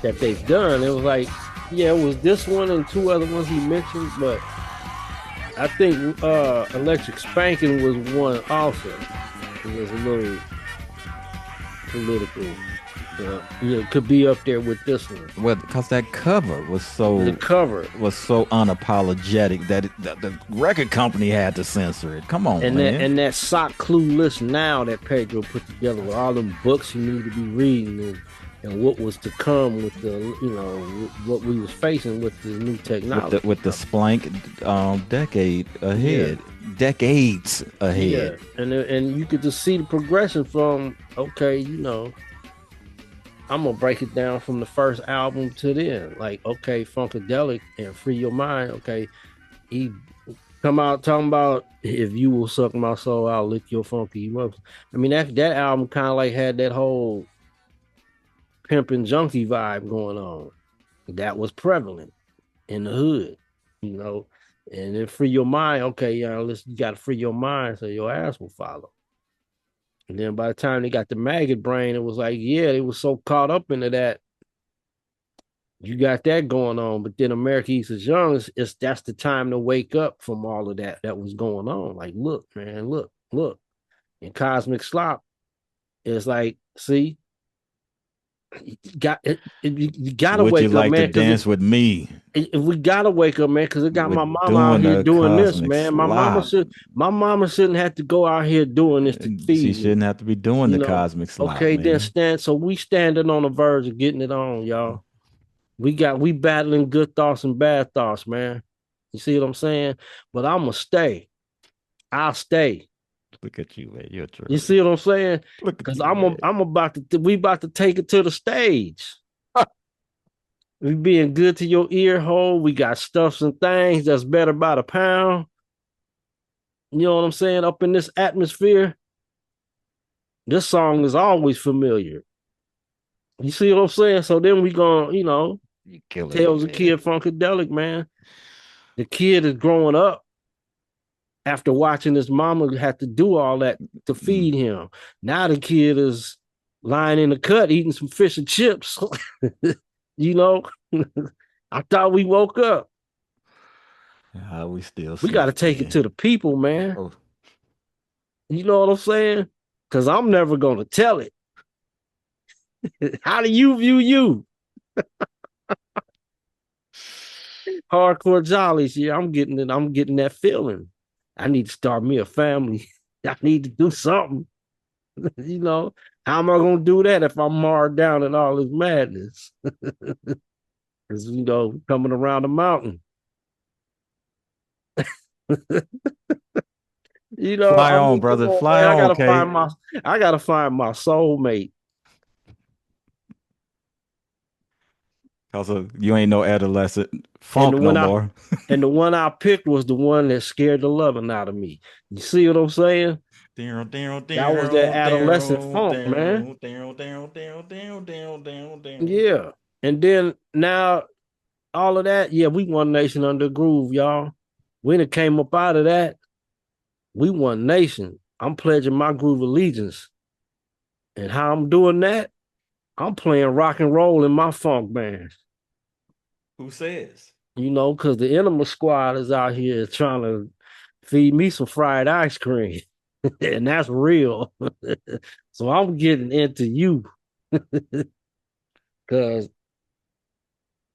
they've done. It was like, yeah, it was this one and two other ones he mentioned, but I think Electric Spanking was one also. It was a little political. It could be up there with this one. Well, because that cover was so unapologetic that the record company had to censor it. Come on, man. And that sock clueless now that Pedro put together with all them books you need to be reading and what was to come with the, you know, what we was facing with the new technology. With the splank decade ahead. Yeah. Decades ahead. Yeah. And you could just see the progression from, okay, you know, I'm gonna break it down from the first album to then. Like, okay, Funkadelic and Free Your Mind. Okay, he Come out talking about if you will suck my soul, I'll lick your funky lips. I mean that album kind of like had that whole pimping junkie vibe going on. That was prevalent in the hood, you know. And then free your mind. Okay, listen, you got to free your mind so your ass will follow. And then by the time they got the maggot brain, it was like, yeah, they was so caught up into that. You got that going on, but then America East is Young. It's that's the time to wake up from all of that was going on. Like, look, man, look. And Cosmic Slop is like, see, you gotta Would you wake up, like to man, because dance with me? we gotta wake up, man, because it got We're my mama out doing here a doing this, cosmic man. slop. My mama shouldn't have to go out here doing this to She feed me, shouldn't have to be doing you the know. cosmic slop, Okay, then man. stand. So we standing on the verge of getting it on, y'all. We battling good thoughts and bad thoughts, man. You see what I'm saying? But I'ma stay. I'll stay. Look at you, man. You're a You trip. see what I'm saying? Look at Because you, man. I'm about to we about to take it to the stage. We being good to your ear hole. We got stuffs and things that's better by the pound. You know what I'm saying? Up in this atmosphere, this song is always familiar. You see what I'm saying? So then we gonna, You killing me, tells a man. kid Funkadelic, man. The kid is growing up after watching his mama have to do all that to Mm. feed him. Now the kid is lying in the cut eating some fish and chips. you know, I thought we woke up. How we still We got to sleep, take it man. to the people, man. Oh, You know what I'm saying? Because I'm never going to tell it. How do you view you? Hardcore jollies. Yeah, I'm getting it. I'm getting that feeling. I need to start me a family. I need to do something. you know, how am I gonna do that if I'm marred down in all this madness? Because coming around the mountain. fly I on, mean, come brother. on, Fly man. on, K. I gotta find my soulmate. Cause you ain't no adolescent And the funk no one I more. and the one I picked was the one that scared the loving out of me. You see what I'm saying? Down, down, That was that down, adolescent down, funk, man. down, down, down, down, down, down, down, down. Yeah. And then now all of that, yeah, we one nation under groove, y'all. When it came up out of that, we one nation. I'm pledging my groove allegiance. And how I'm doing that, I'm playing rock and roll in my funk band. Who says? Because the Enema Squad is out here trying to feed me some fried ice cream. and that's real. so I'm getting into you because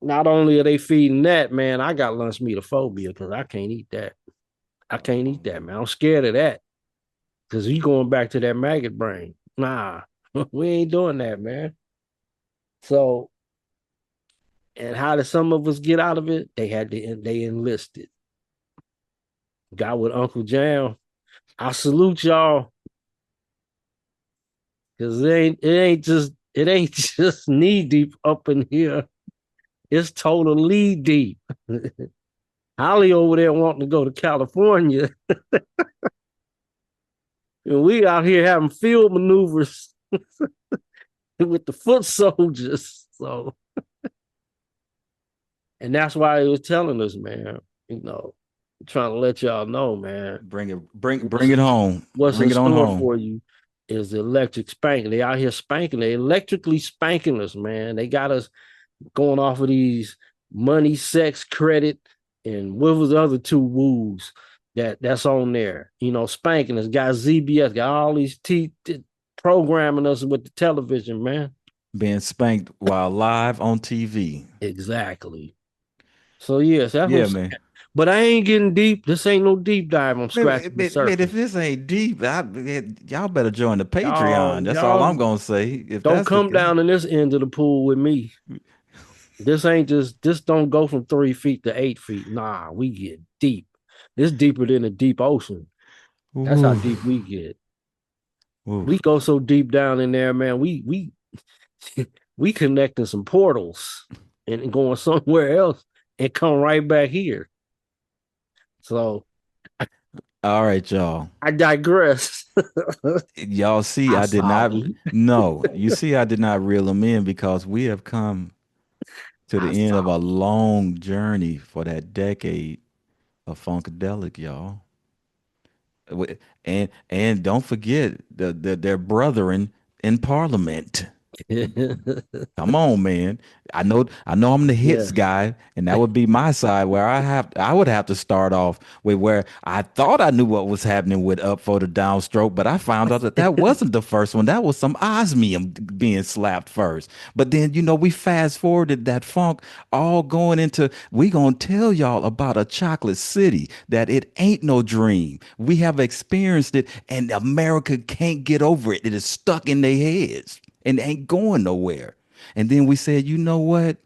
not only are they feeding that, man, I got lunch meatophobia because I can't eat that. I can't eat that, man. I'm scared of that because you going back to that maggot brain. Nah, we ain't doing that, man. So, and how did some of us get out of it? They enlisted. Got with Uncle Jam. I salute y'all because it ain't just knee deep up in here. It's totally deep. Holly over there wanting to go to California, and we out here having field maneuvers with the foot soldiers. So, and that's why he was telling us, man. Trying to let y'all know, man. Bring it home. What's in Bring it on store home. for you is the electric spanking. They out here spanking. They electrically spanking us, man. They got us going off of these money, sex, credit, and what was the other two woos that's on there? Spanking us. Got ZBS, got all these programming us with the television, man. Being spanked while live on TV. Exactly. So yes, that's what I'm Yeah, saying. man. But I ain't getting deep. This ain't no deep dive. I'm Man, scratching the man, if surface. this ain't deep, y'all better join the Y'all, Patreon. That's all I'm y'all gonna say. If don't that's the come case, down in this end of the pool with me. This don't go from 3 feet to 8 feet. Nah, we get deep. It's deeper than a deep ocean. That's how ooh, deep we get. ooh, We go so deep down in there, man. We we connecting some portals and going somewhere else and come right back here. So All right, y'all. I digress. Y'all see, I'm I did not. sorry. No, you see, I did not reel them in because we have come to I'm the end of a sorry. long journey for that decade of Funkadelic, y'all. And don't forget their brethren in Parliament. Come on, man. I know I'm the hits Yes. guy, and that would be my side where I would have to start off with where I thought I knew what was happening with Up for the Downstroke, but I found out that that wasn't the first one. That was some osmium being slapped first. But then, we fast forwarded that funk all going into we gonna tell y'all about a chocolate city that it ain't no dream. We have experienced it, and America can't get over it. It is stuck in their heads and ain't going nowhere. And then we said, you know what?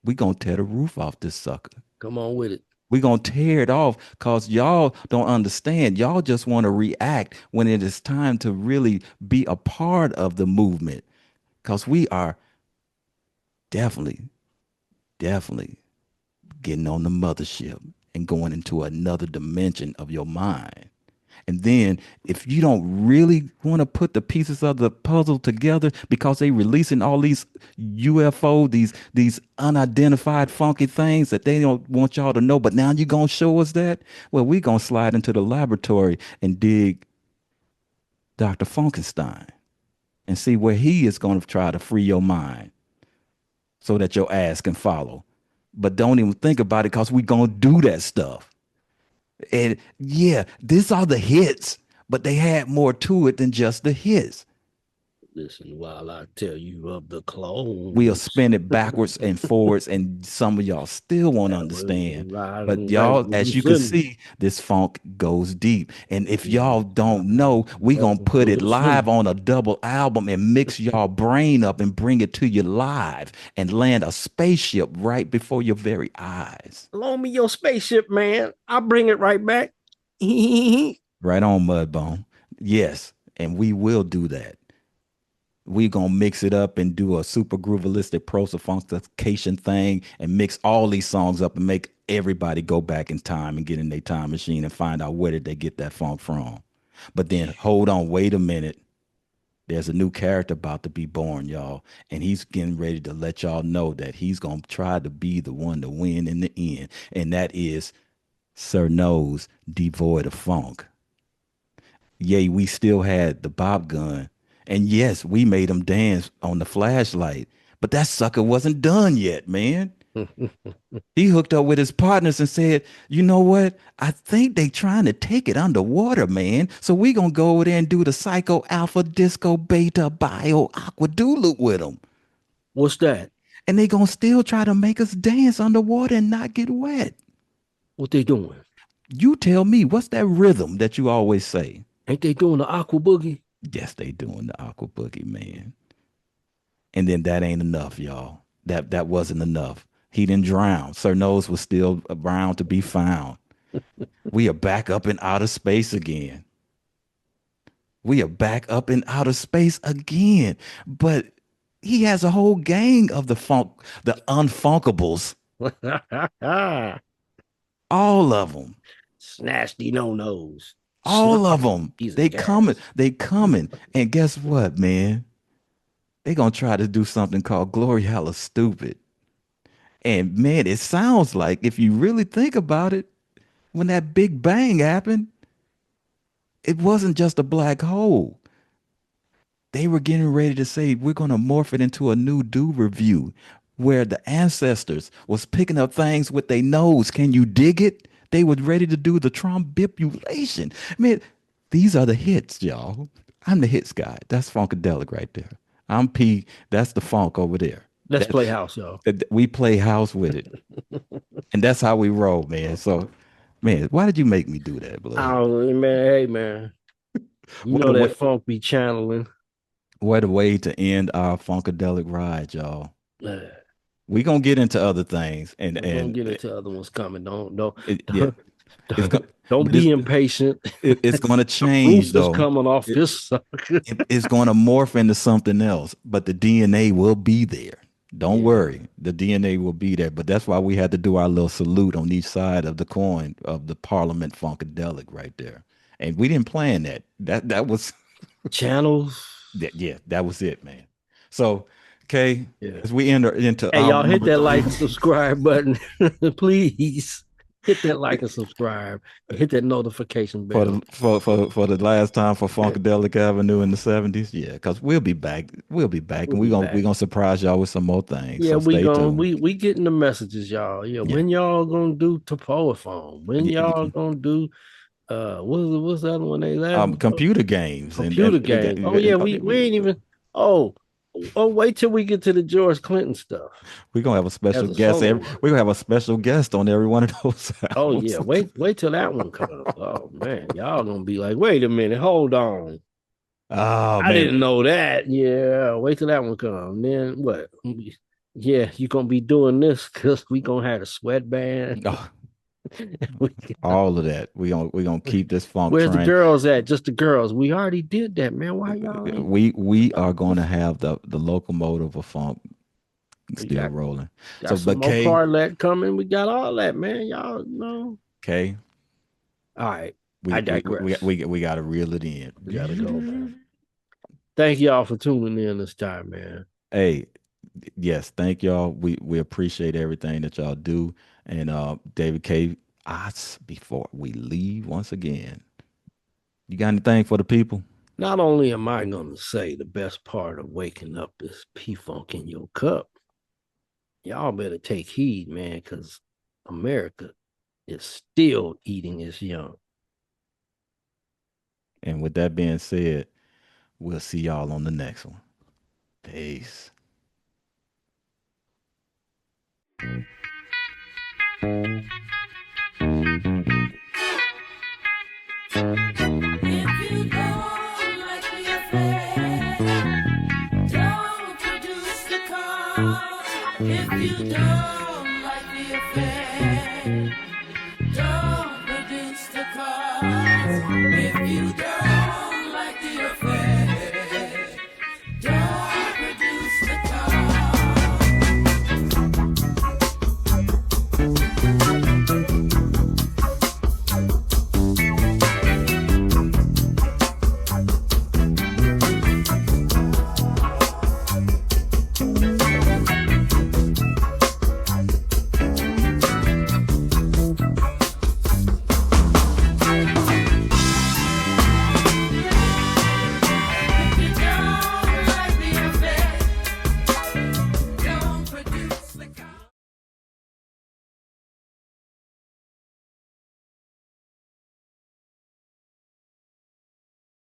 We gonna tear the roof off this sucker. Come on with it. We gonna tear it off because y'all don't understand. Y'all just want to react when it is time to really be a part of the movement. Because we are definitely, definitely getting on the mothership and going into another dimension of your mind. And then if you don't really want to put the pieces of the puzzle together because they releasing all these UFO, these unidentified funky things that they don't want y'all to know, but now you're gonna show us that? Well, we gonna slide into the laboratory and dig Dr. Funkenstein and see where he is gonna try to free your mind so that your ass can follow. But don't even think about it because we gonna do that stuff. And yeah, these are the hits, but they had more to it than just the hits. Listen while I tell you of the We'll clones spin it backwards and forwards, and some of y'all still won't that were understand. But riding right y'all, with as you can Lucifer. see, this funk goes deep. And if y'all don't know, we gonna put it live on a double album and mix y'all brain up and bring it to you live and land a spaceship right before your very eyes. Loan me your spaceship, man. I'll bring it right back. Come Right on, Mudbone. Yes, and we will do that. We gonna mix it up and do a super groovalistic prosofunction thing and mix all these songs up and make everybody go back in time and get in their time machine and find out where did they get that funk from. But then hold on, wait a minute. There's a new character about to be born, y'all, and he's getting ready to let y'all know that he's gonna try to be the one to win in the end, and that is Sir Nose devoid of funk. Yay, we still had the Bob gun. And yes, we made him dance on the flashlight. But that sucker wasn't done yet, man. He hooked up with his partners and said, you know what? I think they trying to take it underwater, man. So we gonna go over there and do the psycho alpha disco beta bio aquadulu with them. What's that? And they gonna still try to make us dance underwater and not get wet. What they doing? You tell me, what's that rhythm that you always say? Ain't they doing the aqua boogie? Yes, they doing the aqua boogie, man. And then that ain't enough, y'all. That wasn't enough. He didn't drown. Sir Nose was still around to be found. We are back up in outer space again. We are back up in outer space again. But he has a whole gang of the unfunkables. All of them. Snasty no nose. All of them. He's a They gas. coming. They coming. And guess what, man? They gonna try to do something called Glory Hella Stupid. And man, it sounds like if you really think about it, when that big bang happened, it wasn't just a black hole. They were getting ready to say, we're going to morph it into a new do review where the ancestors was picking up things with their nose. Can you dig it? They were ready to do the trombipulation. Man, these are the hits, y'all. I'm the hits guy. That's Funkadelic right there. I'm P. That's the funk over there. Let's play house, y'all. We play house with it. And that's how we roll, man. So, man, why did you make me do that, blood? Oh man, hey man. You What know a that way, funk be channeling. what a way to end our funkadelic ride, y'all. Uh, We gonna get into other things, and we're gonna and get into other ones coming. yeah, it's Don't, gonna, don't but be impatient. it's gonna The roof change is though. coming off It, this sucker. it's gonna morph into something else, but the DNA will be there. Don't Yeah. worry, the DNA will be there. But that's why we had to do our little salute on each side of the coin of the Parliament Funkadelic right there. And we didn't plan that. That was Channels. yeah, that was it, man. So, okay, Yeah. as we enter into Hey, hour y'all hit number that three like and subscribe button. Please hit that like and subscribe. And hit that notification for bell. the for the last time for Funkadelic Avenue in the 70s. Yeah, because we'll be back. We'll be back, We'll and be we're back. gonna surprise y'all with some more things. Yeah, So we stay going tuned. we getting the messages, y'all. Yeah, Yeah. when y'all gonna do Topoiphone? When Y- y'all y- gonna do what's the other one they left? computer games Computer games. Oh yeah, we ain't even oh wait till we get to the George Clinton stuff we're gonna have a special as a guest. solo We're work. gonna have a special guest on every one of those Oh albums. yeah, wait till that one comes. Oh man, y'all gonna be like, wait a minute, hold on. Oh I didn't man. know that. Yeah, wait till that one comes. Then what? Yeah, you gonna be doing this because we gonna have a sweatband. Oh, We all of that. We're gonna keep this funk Where's the train. girls at? Just the girls. We already did that, man. Why y'all ain't? We are gonna have the locomotive of funk We still got rolling. So, some but more K, Parlet coming. We got all that, man. Y'all know. K, All right. I we we we digress. we, we got to reel it We gotta go, man. in. Thank y'all for tuning in this time, man. Hey, yes, thank y'all. We appreciate everything that y'all do. And David K, before we leave once again, you got anything for the people? Not only am I gonna say the best part of waking up is P Funk in your cup, y'all better take heed, man, because America is still eating its young. And with that being said, we'll see y'all on the next one. Peace. If you don't like the affair, don't produce the car. If you don't like the affair,